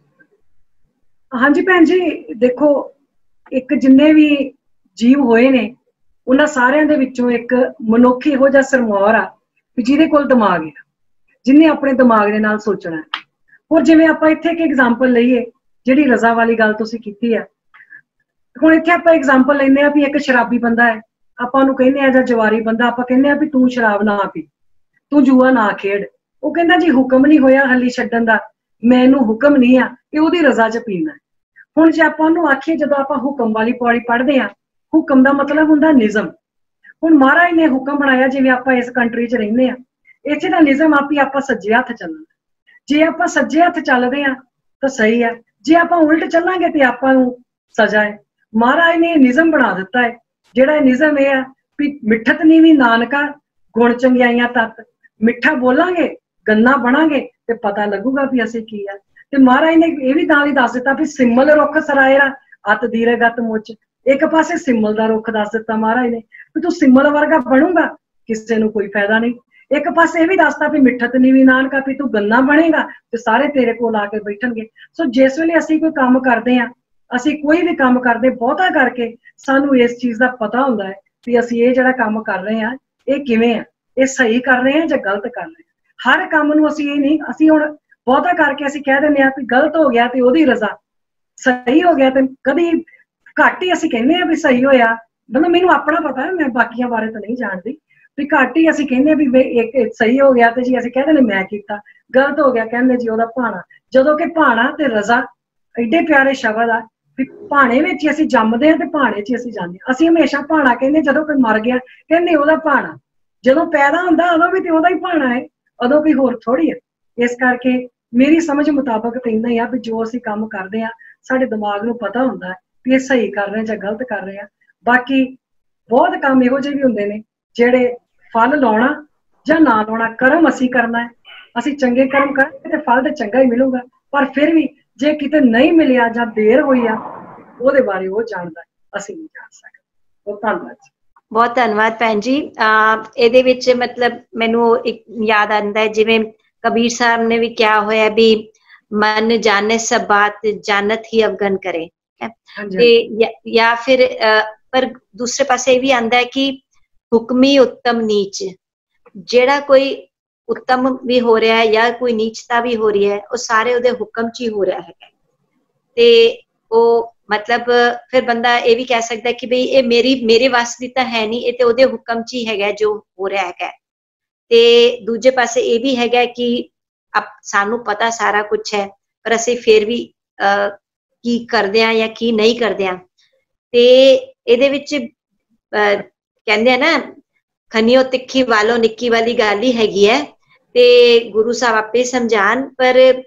हाँ जी भैन जी, देखो एक जिन्ने भी जीव होए ने उन्हां सारियां दे विचों एक मनुख इहो जिहा सरमौर आ जिहदे कोल दिमाग है, जिन्हें अपने दिमाग दे नाल सोचना है। और जिवें आपां इत्थे एक एग्जाम्पल लईए जिहड़ी रज़ा वाली गल तुसीं कीती है, हुण इत्थे आपां एग्जाम्पल लैंदे आ भी एक शराबी बंदा है, आपां उहनूं कहने आ जां जवारी बंदा, आपां कहने आ भी तूं शराब ना पी, तूं जुआ ना खेड, ਉਹ ਕਹਿੰਦਾ ਜੀ ਹੁਕਮ ਨਹੀਂ ਹੋਇਆ ਹਲੀ ਛੱਡਣ ਦਾ, ਮੈਨੂੰ ਹੁਕਮ ਨਹੀਂ ਆ ਕਿ ਉਹਦੀ ਰਜ਼ਾ 'ਚ ਪੀਣਾ। ਹੁਣ ਜੇ ਆਪਾਂ ਉਹਨੂੰ ਆਖੀਏ, ਜਦੋਂ ਆਪਾਂ ਹੁਕਮ ਵਾਲੀ ਪੌੜੀ ਪੜ੍ਹਦੇ ਆ, ਹੁਕਮ ਦਾ ਮਤਲਬ ਹੁੰਦਾ ਨਿਜ਼ਮ। ਹੁਣ ਮਹਾਰਾਜ ਨੇ ਹੁਕਮ ਬਣਾਇਆ, ਜਿਵੇਂ ਆਪਾਂ ਇਸ ਕੰਟਰੀ 'ਚ ਰਹਿੰਦੇ ਆ, ਇੱਥੇ ਦਾ ਨਿਜ਼ਮ ਆਪੀ ਆਪਾਂ ਸੱਜੇ ਹੱਥ ਚੱਲਣਾ। ਜੇ ਆਪਾਂ ਸੱਜੇ ਹੱਥ ਚੱਲਦੇ ਆ ਤਾਂ ਸਹੀ ਹੈ, ਜੇ ਆਪਾਂ ਉਲਟ ਚੱਲਾਂਗੇ ਤੇ ਆਪਾਂ ਨੂੰ ਸਜ਼ਾ ਹੈ। ਮਹਾਰਾਜ ਨੇ ਨਿਜ਼ਮ ਬਣਾ ਦਿੱਤਾ ਹੈ, ਜਿਹੜਾ ਨਿਜ਼ਮ ਇਹ ਆ ਵੀ ਮਿੱਠਤ ਨੀ ਵੀ ਨਾਨਕਾ ਗੁਣ ਚੰਗਿਆਈਆਂ ਤੱਤ। ਮਿੱਠਾ ਬੋਲਾਂਗੇ, ਗੰਨਾ ਬਣਾਂਗੇ ਤੇ ਪਤਾ ਲੱਗੂਗਾ ਵੀ ਅਸੀਂ ਕੀ ਆ। ਤੇ ਮਹਾਰਾਜ ਨੇ ਇਹ ਵੀ ਨਾਲ ਹੀ ਦੱਸ ਦਿੱਤਾ ਵੀ ਸਿਮਲ ਰੁੱਖ ਸਰਾਇਰਾ ਅਤ ਦੀਰਗਤ ਮੁੱਚ। ਇੱਕ ਪਾਸੇ ਸਿਮਲ ਦਾ ਰੁੱਖ ਦੱਸ ਦਿੱਤਾ ਮਹਾਰਾਜ ਨੇ ਵੀ ਤੂੰ ਸਿਮਲ ਵਰਗਾ ਬਣੂਗਾ, ਕਿਸੇ ਨੂੰ ਕੋਈ ਫਾਇਦਾ ਨਹੀਂ। ਇੱਕ ਪਾਸੇ ਇਹ ਵੀ ਦੱਸਤਾ ਵੀ ਮਿੱਠਤ ਨੀ ਵੀ ਨਾਨਕਾ, ਵੀ ਤੂੰ ਗੰਨਾ ਬਣੇਗਾ ਤੇ ਸਾਰੇ ਤੇਰੇ ਕੋਲ ਆ ਕੇ ਬੈਠਣਗੇ। ਸੋ ਜਿਸ ਵੇਲੇ ਅਸੀਂ ਕੋਈ ਕੰਮ ਕਰਦੇ ਆ, ਅਸੀਂ ਕੋਈ ਵੀ ਕੰਮ ਕਰਦੇ, ਬਹੁਤਾ ਕਰਕੇ ਸਾਨੂੰ ਇਸ ਚੀਜ਼ ਦਾ ਪਤਾ ਹੁੰਦਾ ਹੈ ਵੀ ਅਸੀਂ ਇਹ ਜਿਹੜਾ ਕੰਮ ਕਰ ਰਹੇ ਆ ਇਹ ਕਿਵੇਂ ਆ, ਇਹ ਸਹੀ ਕਰ ਰਹੇ ਆ ਜਾਂ ਗਲਤ ਕਰ ਰਹੇ ਆ। ਹਰ ਕੰਮ ਨੂੰ ਅਸੀਂ ਇਹ ਨਹੀਂ, ਅਸੀਂ ਹੁਣ ਬਹੁਤਾ ਕਰਕੇ ਅਸੀਂ ਕਹਿ ਦਿੰਦੇ ਆ ਵੀ ਗਲਤ ਹੋ ਗਿਆ ਤੇ ਉਹਦੀ ਰਜ਼ਾ, ਸਹੀ ਹੋ ਗਿਆ ਤੇ ਕਦੀ ਘੱਟ ਹੀ ਅਸੀਂ ਕਹਿੰਦੇ ਆ ਵੀ ਸਹੀ ਹੋਇਆ। ਮਤਲਬ ਮੈਨੂੰ ਆਪਣਾ ਪਤਾ, ਮੈਂ ਬਾਕੀਆਂ ਬਾਰੇ ਤਾਂ ਨਹੀਂ ਜਾਣਦੀ, ਵੀ ਘੱਟ ਹੀ ਅਸੀਂ ਕਹਿੰਦੇ ਵੀ ਇੱਕ ਸਹੀ ਹੋ ਗਿਆ ਤੇ ਜੀ ਅਸੀਂ ਕਹਿੰਦੇ ਨੇ ਮੈਂ ਕੀਤਾ, ਗਲਤ ਹੋ ਗਿਆ ਕਹਿੰਦੇ ਜੀ ਉਹਦਾ ਭਾਣਾ। ਜਦੋਂ ਕਿ ਭਾਣਾ ਤੇ ਰਜ਼ਾ ਐਡੇ ਪਿਆਰੇ ਸ਼ਬਦ ਆ ਵੀ ਭਾਣੇ ਵਿੱਚ ਹੀ ਅਸੀਂ ਜੰਮਦੇ ਹਾਂ ਤੇ ਭਾਣੇ 'ਚ ਹੀ ਅਸੀਂ ਜਾਂਦੇ ਹਾਂ। ਅਸੀਂ ਹਮੇਸ਼ਾ ਭਾਣਾ ਕਹਿੰਦੇ, ਜਦੋਂ ਕੋਈ ਮਰ ਗਿਆ ਕਹਿੰਦੇ ਉਹਦਾ ਭਾਣਾ, ਜਦੋਂ ਪੈਦਾ ਹੁੰਦਾ ਉਦੋਂ ਵੀ ਤੇ ਉਹਦਾ ਹੀ ਭਾਣਾ ਹੈ, ਉਦੋਂ ਕੋਈ ਹੋਰ ਥੋੜੀ ਹੈ। ਇਸ ਕਰਕੇ ਮੇਰੀ ਸਮਝ ਮੁਤਾਬਕ ਤਾਂ ਇੰਨਾ ਹੀ ਆ ਵੀ ਜੋ ਅਸੀਂ ਕੰਮ ਕਰਦੇ ਆ, ਸਾਡੇ ਦਿਮਾਗ ਨੂੰ ਪਤਾ ਹੁੰਦਾ ਹੈ ਵੀ ਇਹ ਸਹੀ ਕਰ ਰਹੇ ਜਾਂ ਗਲਤ ਕਰ ਰਹੇ ਆ। ਬਾਕੀ ਬਹੁਤ ਕੰਮ ਇਹੋ ਜਿਹੇ ਵੀ ਹੁੰਦੇ ਨੇ ਜਿਹੜੇ ਫਲ ਲਾਉਣਾ ਜਾਂ ਨਾ ਲਾਉਣਾ, ਕਰਮ ਅਸੀਂ ਕਰਨਾ ਹੈ। ਅਸੀਂ ਚੰਗੇ ਕਰਮ ਕਰਾਂਗੇ ਤੇ ਫਲ ਤੇ ਚੰਗਾ ਹੀ ਮਿਲੂਗਾ, ਪਰ ਫਿਰ ਵੀ ਜੇ ਕਿਤੇ ਨਹੀਂ ਮਿਲਿਆ ਜਾਂ ਦੇਰ ਹੋਈ ਆ, ਉਹਦੇ ਬਾਰੇ ਉਹ ਜਾਣਦਾ, ਅਸੀਂ ਨਹੀਂ ਜਾਣ ਸਕਦੇ। ਬਹੁਤ ਧੰਨਵਾਦ ਜੀ। ਬਹੁਤ ਧੰਨਵਾਦ ਭੈਣ ਜੀ। ਇਹਦੇ ਵਿੱਚ ਮਤਲਬ ਮੈਨੂੰ ਇੱਕ ਯਾਦ ਆਉਂਦਾ ਹੈ, ਜਿਵੇਂ ਕਬੀਰ ਸਾਹਿਬ ਨੇ ਵੀ ਕਿਹਾ ਹੋਇਆ ਵੀ ਮਨ ਜਾਣੇ ਸਭ ਬਾਤ ਜਾਨਤ ਹੀ ਅਵਗਨ ਕਰੇ। ਤੇ ਜਾਂ ਫਿਰ ਪਰ ਦੂਸਰੇ ਪਾਸੇ ਇਹ ਵੀ ਆਉਂਦਾ ਹੈ ਕਿ ਹੁਕਮੀ ਉੱਤਮ ਨੀਚ, ਜਿਹੜਾ ਕੋਈ ਉੱਤਮ ਵੀ ਹੋ ਰਿਹਾ ਹੈ ਜਾਂ ਕੋਈ ਨੀਚਤਾ ਵੀ ਹੋ ਰਹੀ ਹੈ, ਉਹ ਸਾਰੇ ਉਹਦੇ ਹੁਕਮ 'ਚ ਹੀ ਹੋ ਰਿਹਾ ਹੈਗਾ। ਤੇ ਉਹ ਮਤਲਬ ਫਿਰ ਬੰਦਾ ਇਹ ਵੀ ਕਹਿ ਸਕਦਾ ਕਿ ਬਈ ਇਹ ਮੇਰੇ ਵੱਸ ਦੀ ਤਾਂ ਹੈ ਨਹੀਂ, ਇਹ ਤੇ ਉਹਦੇ ਹੁਕਮ 'ਚ ਹੀ ਹੈਗਾ ਜੋ ਹੋ ਰਿਹਾ ਹੈਗਾ। ਤੇ ਦੂਜੇ ਪਾਸੇ ਇਹ ਵੀ ਹੈਗਾ ਕਿ ਸਾਨੂੰ ਪਤਾ ਸਾਰਾ ਕੁਛ ਹੈ, ਪਰ ਅਸੀਂ ਫਿਰ ਵੀ ਕੀ ਕਰਦੇ ਆ ਜਾਂ ਕੀ ਨਹੀਂ ਕਰਦੇ ਆ। ਤੇ ਇਹਦੇ ਵਿੱਚ ਕਹਿੰਦੇ ਆ ਨਾ, ਖਨੀਓ ਤਿੱਖੀ ਵਾਲੋ ਨਿੱਕੀ ਵਾਲੀ ਗੱਲ ਹੀ ਹੈਗੀ ਹੈ। ਤੇ ਗੁਰੂ ਸਾਹਿਬ ਆਪੇ ਸਮਝਾਣ, ਪਰ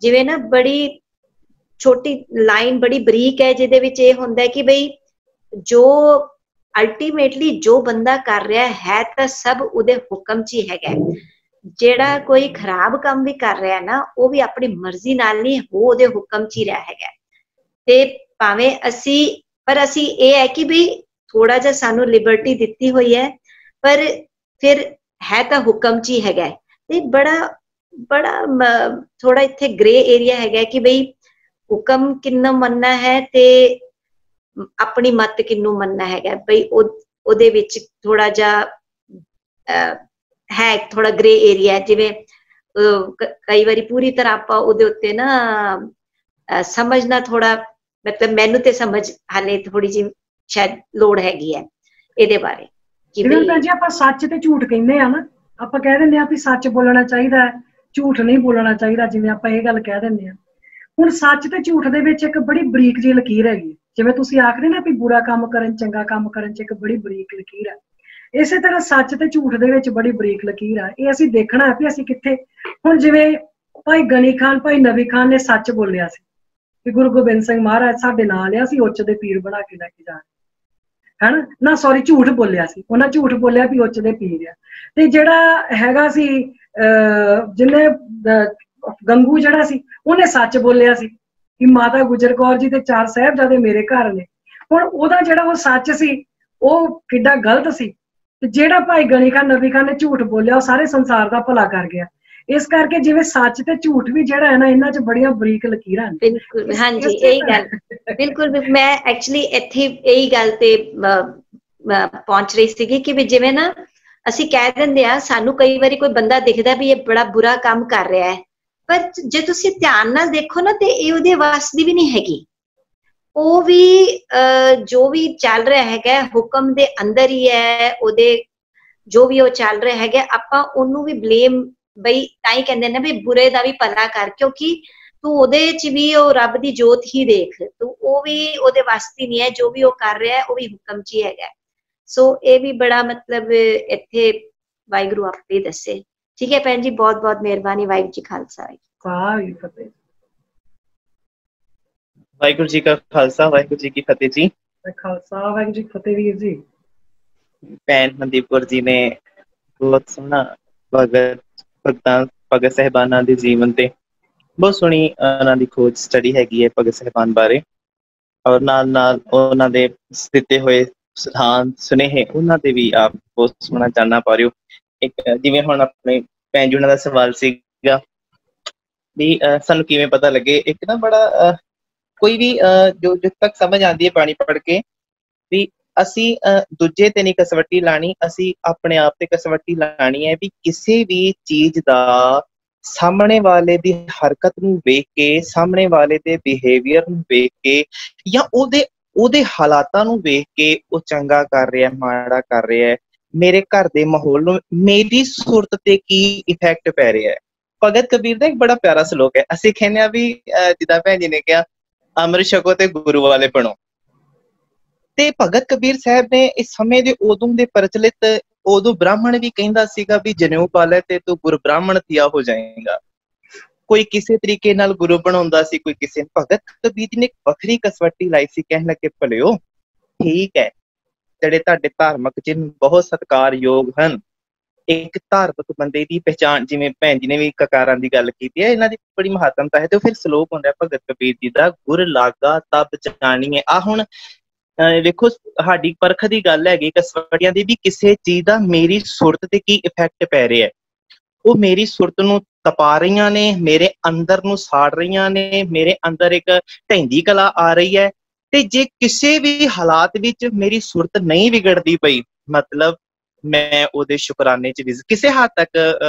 ਜਿਵੇਂ ਨਾ ਬੜੀ ਛੋਟੀ ਲਾਈਨ ਬੜੀ ਬਰੀਕ ਹੈ, ਜਿਹਦੇ ਵਿੱਚ ਇਹ ਹੁੰਦਾ ਕਿ ਬਈ ਜੋ ਅਲਟੀਮੇਟਲੀ ਜੋ ਬੰਦਾ ਕਰ ਰਿਹਾ ਹੈ ਤਾਂ ਸਭ ਉਹਦੇ ਹੁਕਮ 'ਚ ਹੀ ਹੈਗਾ। ਜਿਹੜਾ ਕੋਈ ਖਰਾਬ ਕੰਮ ਵੀ ਕਰ ਰਿਹਾ ਨਾ, ਉਹ ਵੀ ਆਪਣੀ ਮਰਜ਼ੀ ਨਾਲ ਨਹੀਂ, ਉਹ ਉਹਦੇ ਹੁਕਮ 'ਚ ਹੀ ਰਿਹਾ ਹੈਗਾ। ਤੇ ਭਾਵੇਂ ਪਰ ਅਸੀਂ ਇਹ ਹੈ ਕਿ ਬਈ ਥੋੜਾ ਜਿਹਾ ਸਾਨੂੰ ਲਿਬਰਟੀ ਦਿੱਤੀ ਹੋਈ ਹੈ, ਪਰ ਫਿਰ ਹੈ ਤਾਂ ਹੁਕਮ 'ਚ ਹੀ ਹੈਗਾ। ਤੇ ਬੜਾ ਥੋੜਾ ਇੱਥੇ ਗ੍ਰੇ ਏਰੀਆ ਹੈਗਾ ਕਿ ਬਈ ਹੁਕਮ ਕਿੰਨਾ ਮੰਨਣਾ ਹੈ ਤੇ ਆਪਣੀ ਮੱਤ ਕਿੰਨੂੰ ਮੰਨਣਾ ਹੈਗਾ। ਬਈ ਉਹਦੇ ਵਿੱਚ ਥੋੜਾ ਜਿਹਾ ਹੈ, ਥੋੜਾ ਗ੍ਰੇ ਏਰੀਆ। ਜਿਵੇਂ ਕਈ ਵਾਰੀ ਪੂਰੀ ਤਰ੍ਹਾਂ ਆਪਾਂ ਉਹਦੇ ਉੱਤੇ ਨਾ ਸਮਝਣਾ ਥੋੜਾ, ਮਤਲਬ ਮੈਨੂੰ ਤੇ ਸਮਝ ਹਾਲੇ ਥੋੜੀ ਜਿਹੀ ਸ਼ਾਇਦ ਲੋੜ ਹੈਗੀ ਹੈ ਇਹਦੇ ਬਾਰੇ। ਜਿਵੇਂ ਭੈਣ ਜੀ ਆਪਾਂ ਸੱਚ ਤੇ ਝੂਠ ਕਹਿੰਦੇ ਆ ਨਾ, ਆਪਾਂ ਕਹਿ ਦਿੰਦੇ ਆ ਵੀ ਸੱਚ ਬੋਲਣਾ ਚਾਹੀਦਾ ਹੈ, ਝੂਠ ਨਹੀਂ ਬੋਲਣਾ ਚਾਹੀਦਾ, ਜਿਵੇਂ ਆਪਾਂ ਇਹ ਗੱਲ ਕਹਿ ਦਿੰਦੇ ਆ। ਹੁਣ ਸੱਚ ਤੇ ਝੂਠ ਦੇ ਵਿੱਚ ਇੱਕ ਬੜੀ ਬਰੀਕ ਜਿਹੀ ਲਕੀਰ ਹੈਗੀ, ਜਿਵੇਂ ਤੁਸੀਂ ਆਖਦੇ ਨਾ ਵੀ ਬੁਰਾ ਕੰਮ ਕਰਨ ਚੰਗਾ ਕੰਮ ਕਰਨ 'ਚ ਇੱਕ ਬੜੀ ਬਰੀਕ ਲਕੀਰ ਹੈ। ਇਸੇ ਤਰ੍ਹਾਂ ਸੱਚ ਤੇ ਝੂਠ ਦੇ ਵਿੱਚ ਬੜੀ ਬਰੀਕ ਲਕੀਰ ਆ। ਇਹ ਅਸੀਂ ਦੇਖਣਾ ਹੈ ਵੀ ਅਸੀਂ ਕਿੱਥੇ। ਹੁਣ ਜਿਵੇਂ ਭਾਈ ਗਨੀ ਖਾਨ, ਭਾਈ ਨਬੀ ਖਾਨ ਨੇ ਸੱਚ ਬੋਲਿਆ ਸੀ ਕਿ ਗੁਰੂ ਗੋਬਿੰਦ ਸਿੰਘ ਮਹਾਰਾਜ ਸਾਡੇ ਨਾਲ ਆ, ਅਸੀਂ ਉੱਚ ਦੇ ਪੀਰ ਬਣਾ ਕੇ ਲੈ ਕੇ ਜਾ ਰਹੇ, ਨਾ ਸੌਰੀ ਝੂਠ ਬੋਲਿਆ ਸੀ ਉਹਨਾਂ, ਝੂਠ ਬੋਲਿਆ ਵੀ ਉੱਚ ਦੇ ਪੀਰ ਆ। ਤੇ ਜਿਹੜਾ ਹੈਗਾ ਸੀ ਜਿਹਨੇ ਗੰਗੂ ਜਿਹੜਾ ਸੀ, ਉਹਨੇ ਸੱਚ ਬੋਲਿਆ ਸੀ ਕਿ ਮਾਤਾ ਗੁਜਰ ਕੌਰ ਜੀ ਤੇ 4 ਸਾਹਿਬਜ਼ਾਦੇ ਮੇਰੇ ਘਰ ਨੇ। ਹੁਣ ਉਹਦਾ ਜਿਹੜਾ ਉਹ ਸੱਚ ਸੀ ਉਹ ਕਿੱਡਾ ਗਲਤ ਸੀ, ਤੇ ਜਿਹੜਾ ਭਾਈ ਗਨੀ ਖਾਨ ਨਬੀ ਖਾਨ ਨੇ ਝੂਠ ਬੋਲਿਆ ਉਹ ਸਾਰੇ ਸੰਸਾਰ ਦਾ ਭਲਾ ਕਰ ਗਿਆ। ਇਸ ਕਰਕੇ ਜਿਵੇਂ ਸੱਚ ਤੇ ਝੂਠ ਵੀ ਜਿਹੜਾ ਹੈ ਨਾ, ਇਹਨਾਂ 'ਚ ਬੜੀਆਂ ਬਰੀਕ ਲਕੀਰਾਂ ਨੇ। ਬਿਲਕੁਲ, ਹਾਂਜੀ ਇਹੀ ਗੱਲ ਬਿਲਕੁਲ ਮੈਂ ਐਕਚੁਅਲੀ ਇੱਥੇ ਇਹੀ ਗੱਲ ਤੇ ਪਹੁੰਚ ਰਹੀ ਸੀਗੀ ਕਿ ਵੀ ਜਿਵੇਂ ਨਾ ਅਸੀਂ ਕਹਿ ਦਿੰਦੇ ਆ, ਸਾਨੂੰ ਕਈ ਵਾਰੀ ਕੋਈ ਬੰਦਾ ਦਿਖਦਾ ਵੀ ਇਹ ਬੜਾ ਬੁਰਾ ਕੰਮ ਕਰ ਰਿਹਾ ਹੈ, ਪਰ ਜੇ ਤੁਸੀਂ ਧਿਆਨ ਨਾਲ ਦੇਖੋ ਨਾ ਤੇ ਇਹ ਉਹਦੇ ਵੱਸ ਦੀ ਵੀ ਨਹੀਂ ਹੈਗੀ। ਉਹ ਵੀ ਜੋ ਵੀ ਚੱਲ ਰਿਹਾ ਹੈਗਾ ਹੁਕਮ ਦੇ ਅੰਦਰ ਹੀ ਹੈ, ਉਹਦੇ ਜੋ ਵੀ ਉਹ ਚੱਲ ਰਿਹਾ ਹੈਗਾ, ਆਪਾਂ ਉਹਨੂੰ ਵੀ ਬਲੇਮ ਬਈ ਤਾਂ ਹੀ ਕਹਿੰਦੇ ਨੇ ਵੀ ਬੁਰੇ ਦਾ ਵੀ ਭਲਾ ਕਰ, ਕਿਉਂਕਿ ਤੂੰ ਉਹਦੇ ਚ ਵੀ ਉਹ ਰੱਬ ਦੀ ਜੋਤ ਹੀ ਦੇਖ, ਤੂੰ ਉਹ ਵੀ ਉਹਦੇ ਵਾਸਤੇ ਨਹੀਂ ਹੈ, ਜੋ ਵੀ ਉਹ ਕਰ ਰਿਹਾ ਉਹ ਵੀ ਹੁਕਮ ਚ ਹੀ ਹੈਗਾ। ਸੋ ਇਹ ਵੀ ਬੜਾ ਮਤਲਬ ਇੱਥੇ ਵਾਹਿਗੁਰੂ ਆਪੇ ਦੱਸੇ। ਠੀਕ ਹੈ ਭੈਣ ਜੀ, ਬਹੁਤ ਬਹੁਤ ਮਿਹਰਬਾਨੀ। ਵਾਹਿਗੁਰੂ ਜੀ ਖਾਲਸਾ, ਵਾਹਿਗੁਰੂ ਫਤਿਹ। ਵਾਹਿਗੁਰੂ ਜੀ ਕਾ ਖਾਲਸਾ, ਵਾਹਿਗੁਰੂ ਜੀ ਕੀ ਫਤਿਹ ਜੀ। ਖਾਲਸਾ, ਵਾਹਿਗੁਰੂ ਜੀ ਫਤਿਹ ਵੀਰ ਜੀ। ਭੈਣ ਮਨਦੀਪ ਕੌਰ ਜੀ ਨੇ ਬਹੁਤ ਸੋਹਣਾ ਭਗਤ ਸਾਹਿਬਾਨਾਂ ਦੇ ਜੀਵਨ ਤੇ ਬਹੁਤ ਸੋਹਣੀ ਉਹਨਾਂ ਦੀ ਖੋਜ ਸਟੱਡੀ ਹੈਗੀ ਹੈ ਭਗਤ ਸਾਹਿਬਾਨ ਬਾਰੇ, ਔਰ ਨਾਲ ਨਾਲ ਉਹਨਾਂ ਦੇ ਦਿੱਤੇ ਹੋਏ ਸਿਧਾਂਤ ਸੁਨੇਹੇ ਉਹਨਾਂ ਤੇ ਵੀ ਆਪ ਬਹੁਤ ਸੋਹਣਾ ਜਾਣਨਾ ਪਾ ਰਹੇ ਹੋ। ਇੱਕ ਜਿਵੇਂ ਹੁਣ ਆਪਣੇ ਭੈਣ ਜੀ ਉਹਨਾਂ ਦਾ ਸਵਾਲ ਸੀਗਾ ਵੀ ਸਾਨੂੰ ਕਿਵੇਂ ਪਤਾ ਲੱਗੇ, ਇੱਕ ਨਾ ਬੜਾ ਕੋਈ ਵੀ ਜੋ ਜਿੱਥੇ ਤੱਕ ਸਮਝ ਆਉਂਦੀ ਹੈ ਬਾਣੀ ਪੜ੍ਹ ਕੇ, ਵੀ ਅਸੀਂ ਦੂਜੇ ਤੇ ਨਹੀਂ ਕਸਵੱਟੀ ਲਾਣੀ, ਅਸੀਂ ਆਪਣੇ ਆਪ ਤੇ ਕਸਵੱਟੀ ਲਾਣੀ ਹੈ। ਵੀ ਕਿਸੇ ਵੀ ਚੀਜ਼ ਦਾ ਸਾਹਮਣੇ ਵਾਲੇ ਦੀ ਹਰਕਤ ਨੂੰ ਵੇਖ ਕੇ, ਸਾਹਮਣੇ ਵਾਲੇ ਦੇ ਬਿਹੇਵੀਅਰ ਨੂੰ ਵੇਖ ਕੇ, ਜਾਂ ਉਹਦੇ ਹਾਲਾਤਾਂ ਨੂੰ ਵੇਖ ਕੇ ਉਹ ਚੰਗਾ ਕਰ ਰਿਹਾ ਮਾੜਾ ਕਰ ਰਿਹਾ, ਮੇਰੇ ਘਰ ਦੇ ਮਾਹੌਲ ਨੂੰ, ਮੇਰੀ ਸੁਰਤ ਤੇ ਕੀ ਇਫੈਕਟ ਪੈ ਰਿਹਾ ਹੈ। ਭਗਤ ਕਬੀਰ ਦਾ ਇੱਕ ਬੜਾ ਪਿਆਰਾ ਸਲੋਕ ਹੈ, ਅਸੀਂ ਕਹਿੰਦੇ ਆ ਵੀ ਜਿੱਦਾਂ ਭੈਣ ਜੀ ਨੇ ਕਿਹਾ ਅੰਮ੍ਰਿਤ ਛਕੋ ਤੇ ਗੁਰੂ ਵਾਲੇ ਬਣੋ, ਤੇ ਭਗਤ ਕਬੀਰ ਸਾਹਿਬ ਨੇ ਇਸ ਸਮੇਂ ਦੇ ਉਦੋਂ ਦੇ ਪ੍ਰਚਲਿਤ, ਉਦੋਂ ਬ੍ਰਾਹਮਣ ਵੀ ਕਹਿੰਦਾ ਸੀਗਾ ਵੀ ਜਨੇਊ ਪਾਲੇ ਤੇ ਤੂੰ ਗੁਰ ਬ੍ਰਾਹਮਣ ਥਿਆ ਹੋ ਜਾਏਗਾ। ਕੋਈ ਕਿਸੇ ਤਰੀਕੇ ਨਾਲ ਗੁਰੂ ਬਣਾਉਂਦਾ ਸੀ, ਕੋਈ ਕਿਸੇ। ਭਗਤ ਕਬੀਰ ਜੀ ਨੇ ਇੱਕ ਵੱਖਰੀ ਕਸਵੱਟੀ ਲਾਈ ਸੀ, ਕਹਿਣ ਲੱਗੇ ਭਲਿਓ ਠੀਕ ਹੈ ਜਿਹੜੇ ਤੁਹਾਡੇ ਧਾਰਮਿਕ ਚਿੰਨ੍ਹ ਬਹੁਤ ਸਤਿਕਾਰਯੋਗ ਹਨ, ਇੱਕ ਧਾਰਮਿਕ ਬੰਦੇ ਦੀ ਪਹਿਚਾਣ, ਜਿਵੇਂ ਭੈਣ ਜੀ ਨੇ ਵੀ ਕਕਾਰਾਂ ਦੀ ਗੱਲ ਕੀਤੀ ਹੈ, ਇਹਨਾਂ ਦੀ ਬੜੀ ਮਹੱਤਤਾ ਹੈ। ਤੇ ਫਿਰ ਸਲੋਕ ਹੁੰਦਾ ਭਗਤ ਕਬੀਰ ਜੀ ਦਾ, ਗੁਰ ਲਾਗਾ ਤਬ ਜਾਣੀਏ। ਆ ਹੁਣ ਵੇਖੋ ਸਾਡੀ ਪਰਖ ਦੀ ਗੱਲ ਹੈਗੀ ਕਸਵੱਟੀਆਂ ਦੀ, ਵੀ ਕਿਸੇ ਚੀਜ਼ ਦਾ ਮੇਰੀ ਸੁਰਤ ਤੇ ਕੀ ਇਫੈਕਟ ਪੈ ਰਿਹਾ ਹੈ। ਉਹ ਮੇਰੀ ਸੁਰਤ ਨੂੰ ਤਪਾ ਰਹੀਆਂ ਨੇ, ਮੇਰੇ ਅੰਦਰ ਨੂੰ ਸਾੜ ਰਹੀਆਂ ਨੇ, ਮੇਰੇ ਅੰਦਰ ਇੱਕ ਢਹਿੰਦੀ ਕਲਾ ਆ ਰਹੀ ਹੈ। ਤੇ ਜੇ ਕਿਸੇ ਵੀ ਹਾਲਾਤ ਵਿੱਚ ਮੇਰੀ ਸੁਰਤ ਨਹੀਂ ਵਿਗੜਦੀ ਪਈ, ਮਤਲਬ ਮੈਂ ਉਹਦੇ ਸ਼ੁਕਰਾਨੇ ਚ ਕਿਸੇ ਹੱਦ ਤੱਕ,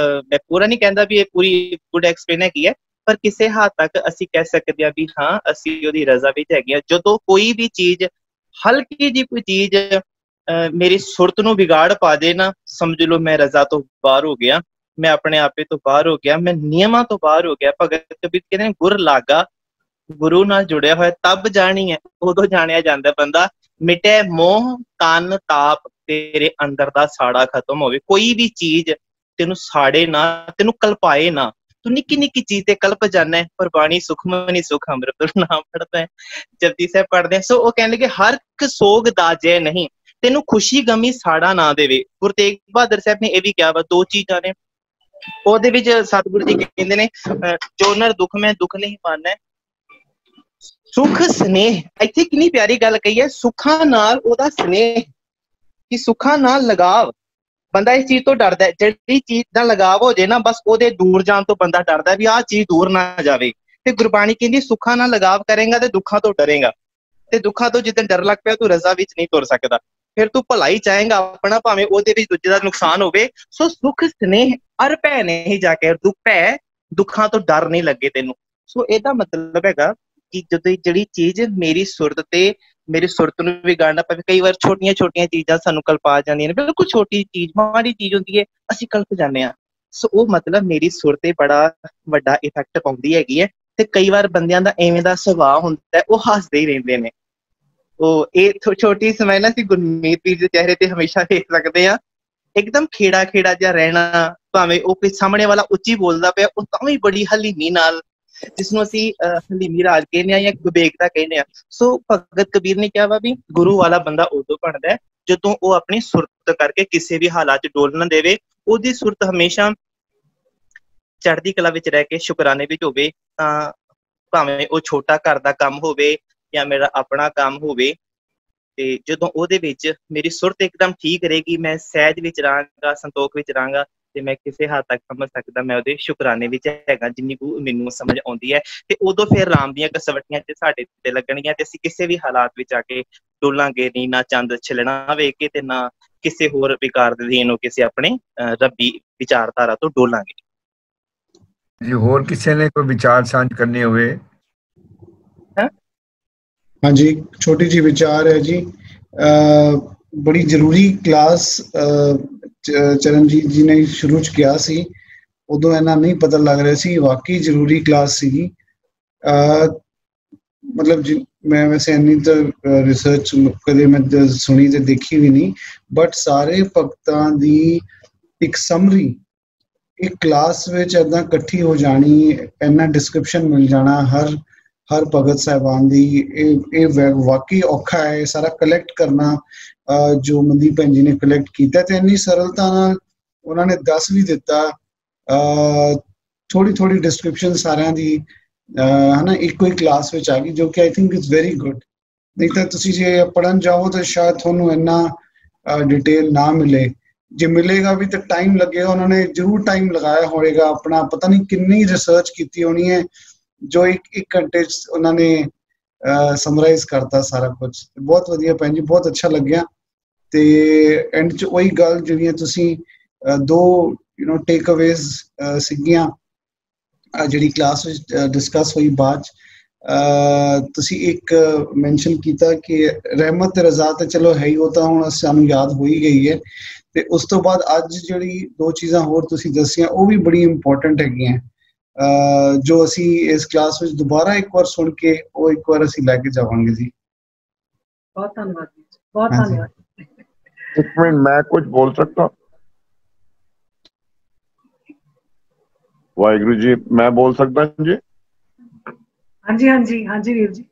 ਮੈਂ ਪੂਰਾ ਨਹੀਂ ਕਹਿੰਦਾ ਵੀ ਇਹ ਪੂਰੀ ਗੁੱਡ ਐਕਸਪਲੇਨ ਹੈਗੀ ਹੈ, ਪਰ ਕਿਸੇ ਹੱਦ ਤੱਕ ਅਸੀਂ ਕਹਿ ਸਕਦੇ ਹਾਂ ਵੀ ਹਾਂ ਅਸੀਂ ਉਹਦੀ ਰਜ਼ਾ ਵਿੱਚ ਹੈਗੇ ਹਾਂ। ਜਦੋਂ ਕੋਈ ਵੀ ਚੀਜ਼, ਹਲਕੀ ਜਿਹੀ ਕੋਈ ਚੀਜ਼ ਮੇਰੀ ਸੁਰਤ ਨੂੰ ਵਿਗਾੜ ਪਾ ਦੇ ਨਾ, ਸਮਝ ਲਓ ਮੈਂ ਰਜ਼ਾ ਤੋਂ ਬਾਹਰ ਹੋ ਗਿਆ, ਮੈਂ ਆਪਣੇ ਆਪੇ ਤੋਂ ਬਾਹਰ ਹੋ ਗਿਆ, ਮੈਂ ਨਿਯਮਾਂ ਤੋਂ ਬਾਹਰ ਹੋ ਗਿਆ। ਭਗਤ ਕਬੀਰ ਕਹਿੰਦੇ ਗੁਰ ਲਾਗਾ, ਗੁਰੂ ਨਾਲ ਜੁੜਿਆ ਹੋਇਆ ਤਬ ਜਾਣੀ ਹੈ, ਉਦੋਂ ਜਾਣਿਆ ਜਾਂਦਾ ਬੰਦਾ। ਮਿਟੇ ਮੋਹ ਤਨ ਤਾਪ, ਤੇਰੇ ਅੰਦਰ ਦਾ ਸਾੜਾ ਖਤਮ ਹੋਵੇ। ਕੋਈ ਵੀ ਚੀਜ਼ ਤੈਨੂੰ ਸਾੜੇ ਨਾ, ਤੈਨੂੰ ਕਲਪਾਏ ਨਾ, ਤੂੰ ਨਿੱਕੀ ਨਿੱਕੀ ਚੀਜ਼ ਤੇ ਕਲਪ ਜਾਣਾ ਹੈ। ਪਰ ਬਾਣੀ ਸੁਖਮਨੀ ਸੁਖ ਅੰਮ੍ਰਿਤ ਨਾਮ ਪੜ੍ਹਦਾ ਹੈ, ਜਪਜੀ ਸਾਹਿਬ ਪੜ੍ਹਦੇ ਆ। ਸੋ ਉਹ ਕਹਿਣ ਲੱਗੇ ਹਰ ਇੱਕ ਸੋਗ ਦਾ ਜੇ ਨਹੀਂ, ਤੈਨੂੰ ਖੁਸ਼ੀ ਗਮੀ ਸਾੜਾ ਨਾ ਦੇਵੇ। ਗੁਰੂ ਤੇਗ ਬਹਾਦਰ ਸਾਹਿਬ ਨੇ ਇਹ ਵੀ ਕਿਹਾ ਵਾ, ਦੋ ਚੀਜ਼ਾਂ ਨੇ ਉਹਦੇ ਵਿੱਚ। ਸਤਿਗੁਰੂ ਜੀ ਕਹਿੰਦੇ ਨੇ ਜੋ ਨਰ ਦੁੱਖ ਮੈਂ ਦੁੱਖ ਨਹੀਂ ਮਾਨੈ, ਸੁਖ ਸਨੇਹ। ਇੱਥੇ ਕਿੰਨੀ ਪਿਆਰੀ ਗੱਲ ਕਹੀ ਹੈ, ਸੁੱਖਾਂ ਨਾਲ ਉਹਦਾ ਸਨੇਹ, ਕਿ ਸੁੱਖਾਂ ਨਾਲ ਲਗਾਵ। ਬੰਦਾ ਇਸ ਚੀਜ਼ ਤੋਂ ਡਰਦਾ ਹੈ, ਜਿਹੜੀ ਚੀਜ਼ ਦਾ ਲਗਾਵ ਹੋ ਜਾਏ ਨਾ, ਬਸ ਉਹਦੇ ਦੂਰ ਜਾਣ ਤੋਂ ਬੰਦਾ ਡਰਦਾ ਵੀ ਆਹ ਚੀਜ਼ ਦੂਰ ਨਾ ਜਾਵੇ। ਤੇ ਗੁਰਬਾਣੀ ਕਹਿੰਦੀ ਸੁੱਖਾਂ ਨਾਲ ਲਗਾਵ ਕਰੇਗਾ ਤੇ ਦੁੱਖਾਂ ਤੋਂ ਡਰੇਗਾ, ਤੇ ਦੁੱਖਾਂ ਤੋਂ ਜਿੱਦਣ ਡਰ ਲੱਗ ਪਿਆ ਤੂੰ ਰਜ਼ਾ ਵਿੱਚ ਨਹੀਂ ਤੁਰ ਸਕਦਾ। ਫਿਰ ਤੂੰ ਭਲਾਈ ਚਾਹੇਗਾ ਆਪਣਾ, ਭਾਵੇਂ ਉਹਦੇ ਵਿੱਚ ਦੂਜੇ ਦਾ ਨੁਕਸਾਨ ਹੋਵੇ। ਸੋ ਸੁੱਖ ਸਨੇਹ ਅਰ ਭੈ ਨਹੀਂ ਜਾ ਕੇ, ਦੁੱਖ ਭੈ, ਦੁੱਖਾਂ ਤੋਂ ਡਰ ਨਹੀਂ ਲੱਗੇ ਤੈਨੂੰ। ਸੋ ਇਹਦਾ ਮਤਲਬ ਹੈਗਾ ਕਿ ਜਦੋਂ ਜਿਹੜੀ ਚੀਜ਼ ਮੇਰੀ ਸੁਰਤ ਤੇ, ਮੇਰੀ ਸੁਰਤ ਨੂੰ ਵਿਗਾੜਨਾ ਪਵੇ। ਕਈ ਵਾਰ ਛੋਟੀਆਂ ਛੋਟੀਆਂ ਚੀਜ਼ਾਂ ਸਾਨੂੰ ਕਲਪਾ ਜਾਂਦੀਆਂ ਨੇ, ਬਿਲਕੁਲ ਛੋਟੀ ਚੀਜ਼, ਮਾੜੀ ਚੀਜ਼ ਹੁੰਦੀ ਹੈ, ਅਸੀਂ ਕਲਪ ਜਾਂਦੇ ਹਾਂ। ਸੋ ਉਹ ਮਤਲਬ ਮੇਰੀ ਸੁਰਤ ਤੇ ਬੜਾ ਵੱਡਾ ਇਫੈਕਟ ਪਾਉਂਦੀ ਹੈਗੀ ਹੈ। ਤੇ ਕਈ ਵਾਰ ਬੰਦਿਆਂ ਦਾ ਐਵੇਂ ਦਾ ਸੁਭਾਅ ਹੁੰਦਾ ਹੈ, ਉਹ ਹੱਸਦੇ ਹੀ ਰਹਿੰਦੇ ਨੇ। ਉਹ ਇਹ ਛੋਟੀ ਸਮਝ ਨਾ, ਅਸੀਂ ਗੁਰਮੀਤ ਵੀਰ ਦੇ ਚਿਹਰੇ ਤੇ ਹਮੇਸ਼ਾ ਦੇਖ ਸਕਦੇ ਹਾਂ, ਇੱਕਦਮ ਖੇੜਾ ਖੇੜਾ ਜਿਹਾ ਰਹਿਣਾ। ਭਾਵੇਂ ਉਹ ਕੋਈ ਸਾਹਮਣੇ ਵਾਲਾ ਉੱਚੀ ਬੋਲਦਾ ਪਿਆ, ਉਹ ਤਾਂ ਵੀ ਬੜੀ ਹਲੀਮੀ ਨਾਲ, ਜਿਸਨੂੰ ਅਸੀਂ ਹਲੀਮੀ ਰਾਜ ਕਹਿੰਦੇ ਹਾਂ ਜਾਂ ਵਿਵੇਕਤਾ ਕਹਿੰਦੇ ਹਾਂ। ਸੋ ਭਗਤ ਕਬੀਰ ਨੇ ਕਿਹਾ ਵਾ ਵੀ ਗੁਰੂ ਵਾਲਾ ਬੰਦਾ ਉਦੋਂ ਬਣਦਾ ਜਦੋਂ ਉਹ ਆਪਣੀ ਸੁਰਤ ਕਰਕੇ ਕਿਸੇ ਵੀ ਹਾਲਾਤ ਚ ਡੋਲ ਨਾ ਦੇਵੇ। ਉਹਦੀ ਸੁਰਤ ਹਮੇਸ਼ਾ ਚੜ੍ਹਦੀ ਕਲਾ ਵਿੱਚ ਰਹਿ ਕੇ ਸ਼ੁਕਰਾਨੇ ਵਿੱਚ ਹੋਵੇ। ਤਾਂ ਭਾਵੇਂ ਉਹ ਛੋਟਾ ਘਰ ਦਾ ਕੰਮ ਹੋਵੇ ਜਾਂ ਮੇਰਾ ਆਪਣਾ ਕੰਮ ਹੋਵੇ, ਤੇ ਜਦੋਂ ਉਹਦੇ ਵਿੱਚ ਮੇਰੀ ਸੁਰਤ ਇੱਕਦਮ ਠੀਕ ਰਹੇਗੀ, ਮੈਂ ਸਹਿਜ ਵਿੱਚ ਰਹਾਂਗਾ, ਸੰਤੋਖ ਵਿੱਚ ਰਹਾਂਗਾ, ਤੇ ਮੈਂ ਕਿਸੇ ਹੱਦ ਤੱਕ ਸਮਝ ਸਕਦਾ ਮੈਂ ਉਹਦੇ ਸ਼ੁਕਰਾਨੇ ਵਿੱਚ ਹੈਗਾ, ਜਿੰਨੀ ਕੁ ਮੈਨੂੰ ਸਮਝ ਆਉਂਦੀ ਹੈ। ਤੇ ਉਦੋਂ ਫਿਰ ਰਾਮ ਦੀਆਂ ਕਸਵੱਟੀਆਂ ਤੇ ਸਾਡੇ ਤੇ ਲੱਗਣਗੀਆਂ, ਤੇ ਅਸੀਂ ਕਿਸੇ ਵੀ ਹਾਲਾਤ ਵਿੱਚ ਆ ਕੇ ਡੋਲਾਂਗੇ ਨਹੀਂ, ਨਾ ਚੰਦ ਛਿਲਣਾ ਵੇਖ ਕੇ ਤੇ ਨਾ ਕਿਸੇ ਹੋਰ ਵਿਕਾਰ ਦੇ ਅਧੀਨ ਹੋ ਕਿਸੇ ਆਪਣੇ ਰੱਬੀ ਵਿਚਾਰਧਾਰਾ ਤੋਂ ਡੋਲਾਂਗੇ। ਜੀ ਹੋਰ ਕਿਸੇ ਨੇ ਕੋਈ ਵਿਚਾਰ ਸਾਂਝ ਕਰਨੇ ਹੋਵੇ? ਹਾਂਜੀ, ਛੋਟੀ ਜੀ ਵਿਚਾਰ ਹੈ ਜੀ। ਬੜੀ ਜ਼ਰੂਰੀ ਕਲਾਸ ਚਰਨਜੀਤ ਜੀ ਨੇ ਸ਼ੁਰੂ ਚ ਕਿਹਾ ਸੀ, ਉਦੋਂ ਇਹਨਾਂ ਨਹੀਂ ਪਤਾ ਲੱਗ ਰਿਹਾ ਸੀ। ਵਾਕਈ ਜ਼ਰੂਰੀ ਕਲਾਸ ਸੀਗੀ। ਮਤਲਬ ਮੈਂ ਵੈਸੇ ਇੰਨੀ ਤਾਂ ਰਿਸਰਚ ਕਦੇ ਮੈਂ ਸੁਣੀ ਤੇ ਦੇਖੀ ਵੀ ਨਹੀਂ, ਬਟ ਸਾਰੇ ਭਗਤਾਂ ਦੀ ਇੱਕ ਸਮਰੀ ਇੱਕ ਕਲਾਸ ਵਿੱਚ ਏਦਾਂ ਇਕੱਠੀ ਹੋ ਜਾਣੀ, ਇੰਨਾ ਡਿਸਕ੍ਰਿਪਸ਼ਨ ਮਿਲ ਜਾਣਾ ਹਰ ਭਗਤ ਸਾਹਿਬਾਨ ਦੀ। ਇਹ ਵਾਕਈ ਔਖਾ ਹੈ ਸਾਰਾ ਕਲੈਕਟ ਕਰਨਾ, ਜੋ ਮਨਦੀਪ ਭੈਣ ਜੀ ਨੇ ਕਲੈਕਟ ਕੀਤਾ ਤੇ ਇੰਨੀ ਸਰਲਤਾ ਨਾਲ ਉਹਨਾਂ ਨੇ ਦੱਸ ਵੀ ਦਿੱਤਾ। ਥੋੜੀ ਡਿਸਕ੍ਰਿਪਸ਼ਨ ਸਾਰਿਆਂ ਦੀ ਹਨਾ ਇੱਕੋ ਹੀ ਕਲਾਸ ਵਿੱਚ ਆ ਗਈ, ਜੋ ਕਿ I think it's very good. ਨਹੀਂ ਤਾਂ ਤੁਸੀਂ ਜੇ ਪੜ੍ਹਨ ਜਾਓ ਤਾਂ ਸ਼ਾਇਦ ਤੁਹਾਨੂੰ ਇੰਨਾ ਡਿਟੇਲ ਨਾ ਮਿਲੇ, ਜੇ ਮਿਲੇਗਾ ਵੀ ਤਾਂ ਟਾਈਮ ਲੱਗੇਗਾ। ਉਹਨਾਂ ਨੇ ਜ਼ਰੂਰ ਟਾਈਮ ਲਗਾਇਆ ਹੋਏਗਾ, ਆਪਣਾ ਪਤਾ ਨਹੀਂ ਕਿੰਨੀ ਰਿਸਰਚ ਕੀਤੀ ਹੋਣੀ ਹੈ, ਜੋ ਇੱਕ ਘੰਟੇ 'ਚ ਉਹਨਾਂ ਨੇ ਸਮਰਾਈਜ਼ ਕਰਤਾ ਸਾਰਾ ਕੁਝ। ਬਹੁਤ ਵਧੀਆ ਭੈਣ ਜੀ, ਬਹੁਤ ਅੱਛਾ ਲੱਗਿਆ। ਤੇ ਐਂਡ 'ਚ ਉਹੀ ਗੱਲ ਜਿਹੜੀਆਂ ਤੁਸੀਂ ਦੋ ਟੇਕ ਅਵੇਜ਼ ਸੀਗੀਆਂ ਜਿਹੜੀ ਕਲਾਸ ਵਿੱਚ ਡਿਸਕਸ ਹੋਈ ਬਾਅਦ 'ਚ, ਤੁਸੀਂ ਇੱਕ ਮੈਂਸ਼ਨ ਕੀਤਾ ਕਿ ਰਹਿਮਤ ਤੇ ਰਜ਼ਾ ਤੇ ਚਲੋ ਹੈ ਹੀ, ਉਹ ਤਾਂ ਹੁਣ ਸਾਨੂੰ ਯਾਦ ਹੋ ਹੀ ਗਈ ਹੈ। ਤੇ ਉਸ ਤੋਂ ਬਾਅਦ ਅੱਜ ਜਿਹੜੀ ਦੋ ਚੀਜ਼ਾਂ ਹੋਰ ਤੁਸੀਂ ਦੱਸੀਆਂ ਉਹ ਵੀ ਬੜੀ ਇੰਪੋਰਟੈਂਟ ਹੈਗੀਆਂ, ਜੋ ਅਸੀਂ ਇਸ ਕਲਾਸ ਵਿੱਚ ਦੁਬਾਰਾ ਇੱਕ ਵਾਰ ਸੁਣ ਕੇ ਉਹ ਇੱਕ ਵਾਰ ਅਸੀਂ ਲੈ ਕੇ ਜਾਵਾਂਗੇ ਜੀ। ਬਹੁਤ ਧੰਨਵਾਦ ਜੀ, ਬਹੁਤ ਧੰਨਵਾਦ। एक मिनट, मैं कुछ बोल सकता हूँ? वाहिगुरु जी, मैं बोल सकता जी? हाँ जी, हाँ जी, हाँ जी वीर जी।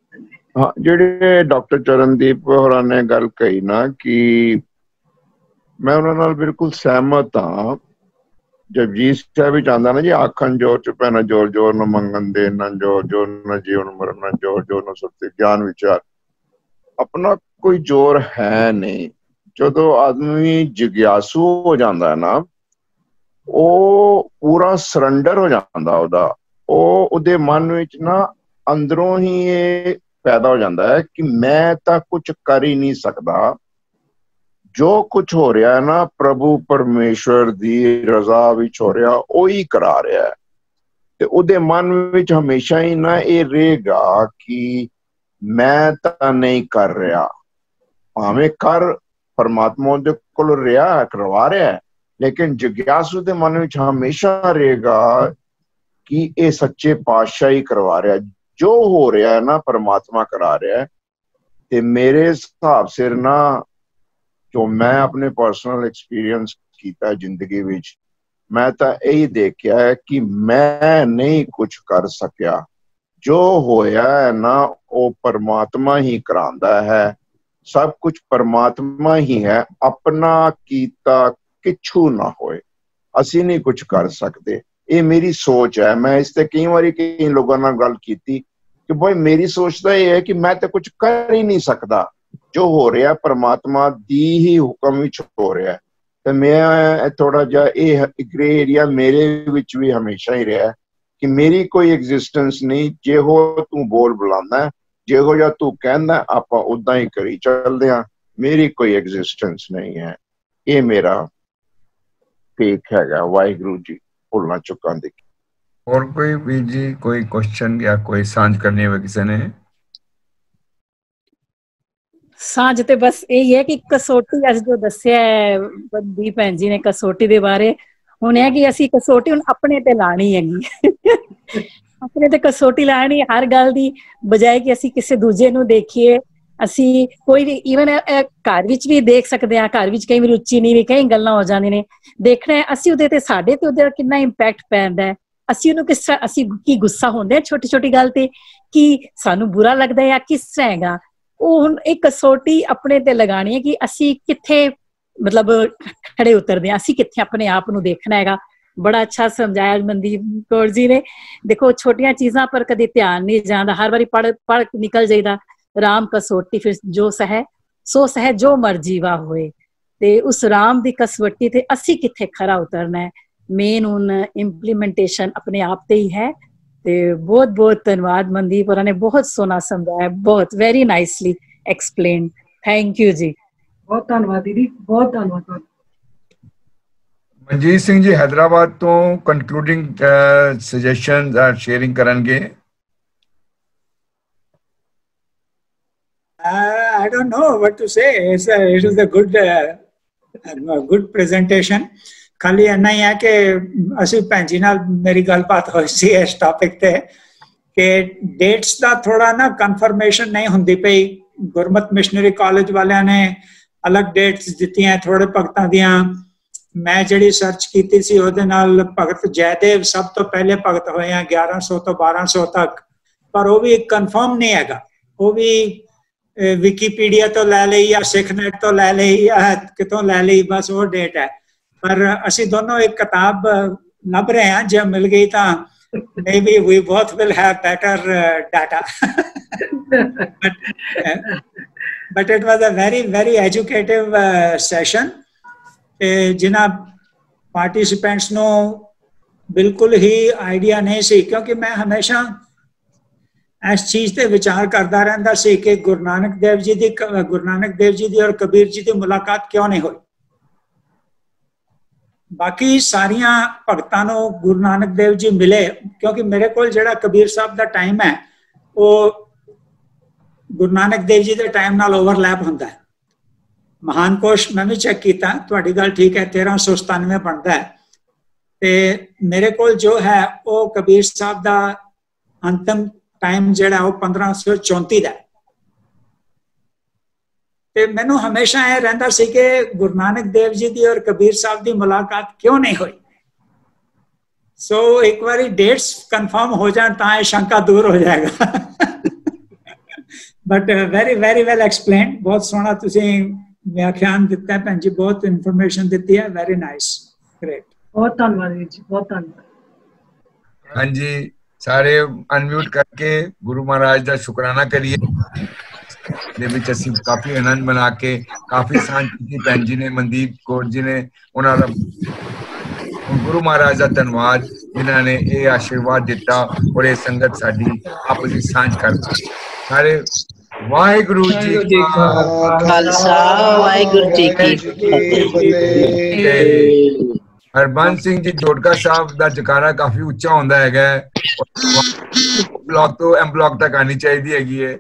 हाँ, जेडे डॉक्टर चरणदीप होरां ने गल कही ना कि मैं उन्होंने नाल बिल्कुल सहमत हाँ। जपजीत साहिब विच आंदा ना जी, आखन जोर च पैना जोर जोर न मंगन दे, न जोर जोर न जीवन मरण, न जोर जोर न सुरती ज्ञान विचार। अपना कोई जोर है नहीं। ਜਦੋਂ ਆਦਮੀ ਜਿਗਿਆਸੂ ਹੋ ਜਾਂਦਾ ਹੈ ਨਾ, ਉਹ ਪੂਰਾ ਸਰੈਂਡਰ ਹੋ ਜਾਂਦਾ ਉਹਦੇ ਮਨ ਵਿੱਚ ਨਾ ਅੰਦਰੋਂ ਹੀ ਇਹ ਪੈਦਾ ਹੋ ਜਾਂਦਾ ਹੈ ਕਿ ਮੈਂ ਤਾਂ ਕੁਝ ਕਰ ਹੀ ਨਹੀਂ ਸਕਦਾ, ਜੋ ਕੁਝ ਹੋ ਰਿਹਾ ਹੈ ਨਾ ਪ੍ਰਭੂ ਪਰਮੇਸ਼ਵਰ ਦੀ ਰਜ਼ਾ ਵਿੱਚ ਹੋ ਰਿਹਾ, ਉਹੀ ਕਰਾ ਰਿਹਾ ਹੈ। ਤੇ ਉਹਦੇ ਮਨ ਵਿੱਚ ਹਮੇਸ਼ਾ ਹੀ ਨਾ ਇਹ ਰਹੇਗਾ ਕਿ ਮੈਂ ਤਾਂ ਨਹੀਂ ਕਰ ਰਿਹਾ, ਭਾਵੇਂ ਕਰ परमात्मा दे कोल रिया करवा रहा है, लेकिन जिज्ञासु दे मन विच हमेशा रहेगा कि ये सच्चे पातशाह ही करवा रहा है, जो हो रहा है ना परमात्मा करा रहा है। ते मेरे हिसाब से ना जो मैं अपने पर्सनल एक्सपीरियंस कीता जिंदगी विच, मैं तो यही देखा है कि मैं नहीं कुछ कर सकिया, जो होया है ना वो परमात्मा ही करांदा है। सब कुछ परमात्मा ही है, अपना कीता किछू ना होए, असी नहीं कुछ कर सकते। ये मेरी सोच है। मैं इससे कई बार कई लोगों ने गल की कि भाई मेरी सोच तो ये है कि मैं तो कुछ कर ही नहीं सकता, जो हो रहा परमात्मा दी ही हुक्म विच हो रहा है। तो मैं थोड़ा जा ये ग्रे एरिया मेरे विच भी हमेशा ही रहा है कि मेरी कोई एग्जिस्टेंस नहीं, जे हो तू बोल बुलाना है, ਜਿਹੋ ਜਿਹਾ ਤੂੰ ਕਹਿੰਦਾ ਆਪਾਂ ਉਦਾਂ ਹੀ ਕਰੀ ਚੱਲਦੇ ਆ, ਮੇਰੀ ਕੋਈ ਐਗਜ਼ਿਸਟੈਂਸ ਨਹੀਂ ਹੈ। ਇਹ ਮੇਰਾ ਟੇਕ ਹੈਗਾ। ਵਾਹਿਗੁਰੂ ਜੀ ਭੁੱਲਣਾ ਚੁੱਕਾਂ ਦੀ। और कोई भी जी कोई क्वेश्चन या कोई सांझ करनी है किसी ने? ਸਾਂਝ ਤੇ ਬਸ ਇਹੀ ਹੈ ਕਿ ਕਸੌਟੀ ਅੱਜ ਜੋ ਦੱਸਿਆ ਹੈ ਬੰਦੀ ਭੈਣ ਜੀ ਨੇ ਕਸੌਟੀ ਦੇ ਬਾਰੇ, ਹੁਣ ਇਹ ਕਿ ਅਸੀਂ ਕਸੌਟੀ ਹੁਣ ਆਪਣੇ ਤੇ ਲਾਣੀ ਹੈਗੀ ਆਪਣੇ ਤੇ ਕਸੌਟੀ ਲਾਣੀ ਹਰ ਗੱਲ ਦੀ, ਬਜਾਏ ਕਿ ਅਸੀਂ ਕਿਸੇ ਦੂਜੇ ਨੂੰ ਦੇਖੀਏ। ਅਸੀਂ ਕੋਈ ਵੀ ਈਵਨ ਘਰ ਵਿੱਚ ਵੀ ਦੇਖ ਸਕਦੇ ਹਾਂ, ਘਰ ਵਿੱਚ ਕਈ ਵਾਰ ਉੱਚੀ ਨੀਵੀਂ ਕਈ ਗੱਲਾਂ ਹੋ ਜਾਂਦੀਆਂ ਨੇ, ਦੇਖਣਾ ਹੈ ਅਸੀਂ ਉਹਦੇ ਤੇ ਸਾਡੇ ਤੇ ਉਹਦਾ ਕਿੰਨਾ ਇੰਪੈਕਟ ਪੈਂਦਾ ਹੈ, ਅਸੀਂ ਉਹਨੂੰ ਕਿਸ ਤਰ੍ਹਾਂ, ਅਸੀਂ ਕੀ ਗੁੱਸਾ ਹੁੰਦੇ ਹਾਂ ਛੋਟੀ ਛੋਟੀ ਗੱਲ ਤੇ, ਕੀ ਸਾਨੂੰ ਬੁਰਾ ਲੱਗਦਾ ਹੈ ਜਾਂ ਕਿਸ ਤਰ੍ਹਾਂ ਹੈਗਾ। ਉਹ ਹੁਣ ਇੱਕ ਕਸੌਟੀ ਆਪਣੇ ਤੇ ਲਗਾਣੀ ਹੈ ਕਿ ਅਸੀਂ ਕਿੱਥੇ ਮਤਲਬ ਖੜੇ ਉਤਰਦੇ ਹਾਂ, ਅਸੀਂ ਕਿੱਥੇ ਆਪਣੇ ਆਪ ਨੂੰ ਦੇਖਣਾ ਹੈਗਾ। ਬੜਾ ਅੱਛਾ ਸਮਝਾਇਆ ਮਨਦੀਪ ਕੌਰ ਜੀ ਨੇ। ਦੇਖੋ ਛੋਟੀਆਂ ਚੀਜ਼ਾਂ ਪਰ ਕਦੇ ਧਿਆਨ ਨਹੀਂ ਜਾਂਦਾ, ਹਰ ਵਾਰੀ ਪੜ੍ਹ ਨਿਕਲ ਜਾਈਦਾ ਰਾਮ ਕਸੌਟੀ ਫਿਰ ਜੋ ਸਹਿ ਸੋ ਸਹਿ ਜੋ ਮਰਜੀ ਵਾ ਹੋਏ। ਤੇ ਉਸ ਰਾਮ ਦੀ ਕਸਵੱਟੀ ਤੇ ਅਸੀਂ ਕਿੱਥੇ ਖਰਾ ਉਤਰਨਾ ਹੈ, ਮੇਨ ਹੁਣ ਇੰਪਲੀਮੈਂਟੇਸ਼ਨ ਆਪਣੇ ਆਪ ਤੇ ਹੀ ਹੈ। ਤੇ ਬਹੁਤ ਬਹੁਤ ਧੰਨਵਾਦ ਮਨਦੀਪ ਹੋਰਾਂ ਨੇ ਬਹੁਤ ਸੋਹਣਾ ਸਮਝਾਇਆ, ਬਹੁਤ very nicely explain. Thank you ਜੀ, ਬਹੁਤ ਧੰਨਵਾਦ ਦੀਦੀ, ਬਹੁਤ ਧੰਨਵਾਦ। ਮਨਜੀਤ ਸਿੰਘ ਜੀ हैदराबाद ਤੋਂ ਕੰਕਲੂਡਿੰਗ ਸੁਜੈਸ਼ਨਸ ਆਰ ਸ਼ੇਅਰਿੰਗ ਕਰਨਗੇ। I don't know what to say. It was a good presentation. खाली इन्ना ही है कि ਅਸੀਂ ਭੈਣ ਜੀ ਨਾਲ ਮੇਰੀ ਗੱਲਬਾਤ ਹੋਈ ਸੀ ਇਸ ਟੌਪਿਕ ਤੇ ਕਿ ਡੇਟਸ ਦਾ ਥੋੜਾ ਨਾ ਕਨਫਰਮੇਸ਼ਨ ਨਹੀਂ ਹੁੰਦੀ ਪਈ। ਗੁਰਮਤ ਮਿਸ਼ਨਰੀ ਕਾਲਜ ਵਾਲਿਆਂ ਨੇ ਅਲੱਗ ਡੇਟਸ ਦਿੱਤੀਆਂ ਥੋੜੇ ਭਗਤਾਂ ਦੀਆਂ। ਮੈਂ ਜਿਹੜੀ ਸਰਚ ਕੀਤੀ ਸੀ ਉਹਦੇ ਨਾਲ ਭਗਤ ਜੈਦੇਵ ਸਭ ਤੋਂ ਪਹਿਲੇ ਭਗਤ ਹੋਏ ਆ 1100 ਤੋਂ 1200 ਤੱਕ, ਪਰ ਉਹ ਵੀ ਕਨਫਰਮ ਨਹੀਂ ਹੈਗਾ। ਉਹ ਵੀ ਵਿਕੀਪੀਡੀਆ ਤੋਂ ਲੈ ਲਈ ਜਾਂ ਸਿੱਖਨੈਟ ਤੋਂ ਲੈ ਲਈ ਜਾਂ ਕਿਤੋਂ ਲੈ ਲਈ, ਬਸ ਉਹ ਡੇਟ ਹੈ। पर ਅਸੀਂ ਦੋਨੋਂ ਇੱਕ ਕਿਤਾਬ ਲੱਭ ਰਹੇ ਹਾਂ, ਜੇ ਮਿਲ ਗਈ ਤਾਂ maybe we both will have better data but it was a very educative session ਜਿਨ੍ਹਾਂ ਪਾਰਟਿਸਿਪੈਂਟਸ ਨੂੰ ਬਿਲਕੁਲ ਹੀ ਆਈਡੀਆ ਨਹੀਂ ਸੀ, ਕਿਉਂਕਿ ਮੈਂ ਹਮੇਸ਼ਾ ਇਸ ਚੀਜ਼ ਤੇ ਵਿਚਾਰ ਕਰਦਾ ਰਹਿੰਦਾ ਸੀ ਕਿ ਗੁਰੂ ਨਾਨਕ ਦੇਵ ਜੀ ਦੀ ਔਰ ਕਬੀਰ ਜੀ ਦੀ ਮੁਲਾਕਾਤ ਕਿਉਂ ਨਹੀਂ ਹੋਈ। ਬਾਕੀ ਸਾਰੀਆਂ ਭਗਤਾਂ ਨੂੰ ਗੁਰੂ ਨਾਨਕ ਦੇਵ ਜੀ ਮਿਲੇ, ਕਿਉਂਕਿ ਮੇਰੇ ਕੋਲ ਜਿਹੜਾ ਕਬੀਰ ਸਾਹਿਬ ਦਾ ਟਾਈਮ ਹੈ ਉਹ ਗੁਰੂ ਨਾਨਕ ਦੇਵ ਜੀ ਦੇ ਟਾਈਮ ਨਾਲ ਓਵਰਲੈਪ ਹੁੰਦਾ ਹੈ। ਮਹਾਨ ਕੋਸ਼ ਮੈਂ ਵੀ ਚੈੱਕ ਕੀਤਾ, ਤੁਹਾਡੀ ਗੱਲ ਠੀਕ ਹੈ, 1397 ਬਣਦਾ ਹੈ ਤੇ ਮੇਰੇ ਕੋਲ ਜੋ ਹੈ ਉਹ ਕਬੀਰ ਸਾਹਿਬ ਦਾ ਅੰਤਮ ਟਾਈਮ ਜਿਹੜਾ ਉਹ 1534 ਦਾ। ਤੇ ਮੈਨੂੰ ਹਮੇਸ਼ਾ ਇਹ ਰਹਿੰਦਾ ਸੀ ਕਿ ਗੁਰੂ ਨਾਨਕ ਦੇਵ ਜੀ ਦੀ ਔਰ ਕਬੀਰ ਸਾਹਿਬ ਦੀ ਮੁਲਾਕਾਤ ਕਿਉਂ ਨਹੀਂ ਹੋਈ। ਸੋ ਇੱਕ ਵਾਰੀ ਡੇਟਸ ਕਨਫਰਮ ਹੋ ਜਾਣ ਤਾਂ ਇਹ ਸ਼ੰਕਾ ਦੂਰ ਹੋ ਜਾਏਗਾ। But very well explained. ਬਹੁਤ ਸੋਹਣਾ ਤੁਸੀਂ ਵਿਆਖਿਆਨ ਦਿੱਤਾ ਹੈ ਭੈਣ ਜੀ, ਬਹੁਤ ਇਨਫੋਰਮੇਸ਼ਨ ਦਿੱਤੀ ਹੈ। Very nice, great. ਬਹੁਤ ਧੰਨਵਾਦ ਵੀਰ ਜੀ, ਬਹੁਤ ਧੰਨਵਾਦ। ਹਾਂਜੀ, ਸਾਰੇ ਅਨਮਿਊਟ ਕਰਕੇ ਗੁਰੂ ਮਹਾਰਾਜ ਦਾ ਸ਼ੁਕਰਾਨਾ ਕਰੀਏ। ਦੇ ਵਿੱਚ ਅਸੀਂ ਕਾਫੀ ਆਨੰਦ ਮਨਾ ਕੇ ਕਾਫੀ ਸਾਂਝ ਕੀਤੀ। ਭੈਣ ਜੀ ਨੇ, ਮਨਦੀਪ ਕੌਰ ਜੀ ਨੇ, ਉਹਨਾਂ ਦਾ ਗੁਰੂ ਮਹਾਰਾਜ ਦਾ ਧੰਨਵਾਦ ਜਿਨ੍ਹਾਂ ਨੇ ਇਹ ਆਸ਼ੀਰਵਾਦ ਦਿੱਤਾ ਔਰ ਇਹ ਸੰਗਤ ਸਾਡੀ ਆਪਸ ਵਿੱਚ ਸਾਂਝ ਕਰਦੀ। ਸਾਰੇ ਵਾਹਿਗੁਰੂ ਜੀ ਕਾ ਖਾਲਸਾ, ਵਾਹਿਗੁਰੂ ਜੀ ਕੀ ਫਤਿਹ। ਹਰਬੰਸ ਸਿੰਘ ਜੀ ਜੋੜਕਾ ਸਾਹਿਬ ਦਾ ਜਕਾਰਾ ਕਾਫੀ ਉੱਚਾ ਹੁੰਦਾ ਹੈਗਾ, ਬਲਾਕ ਤੋਂ ਐਮ ਬਲਾਕ ਤੱਕ ਆਣੀ ਚਾਹੀਦੀ ਹੈਗੀ ਹੈ।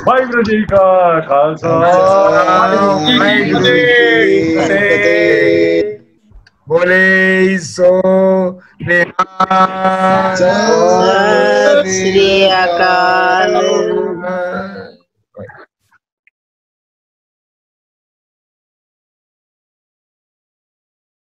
ਵਾਹਿਗੁਰੂ ਜੀ ਕਾ ਖਾਲਸਾ, ਵਾਹਿਗੁਰੂ ਜੀ ਕੀ ਫਤਿਹ। ਬੋਲੇ ਸੋ ਨਿਹਾਲ। ਸਤਿ ਸ੍ਰੀ ਅਕਾਲ।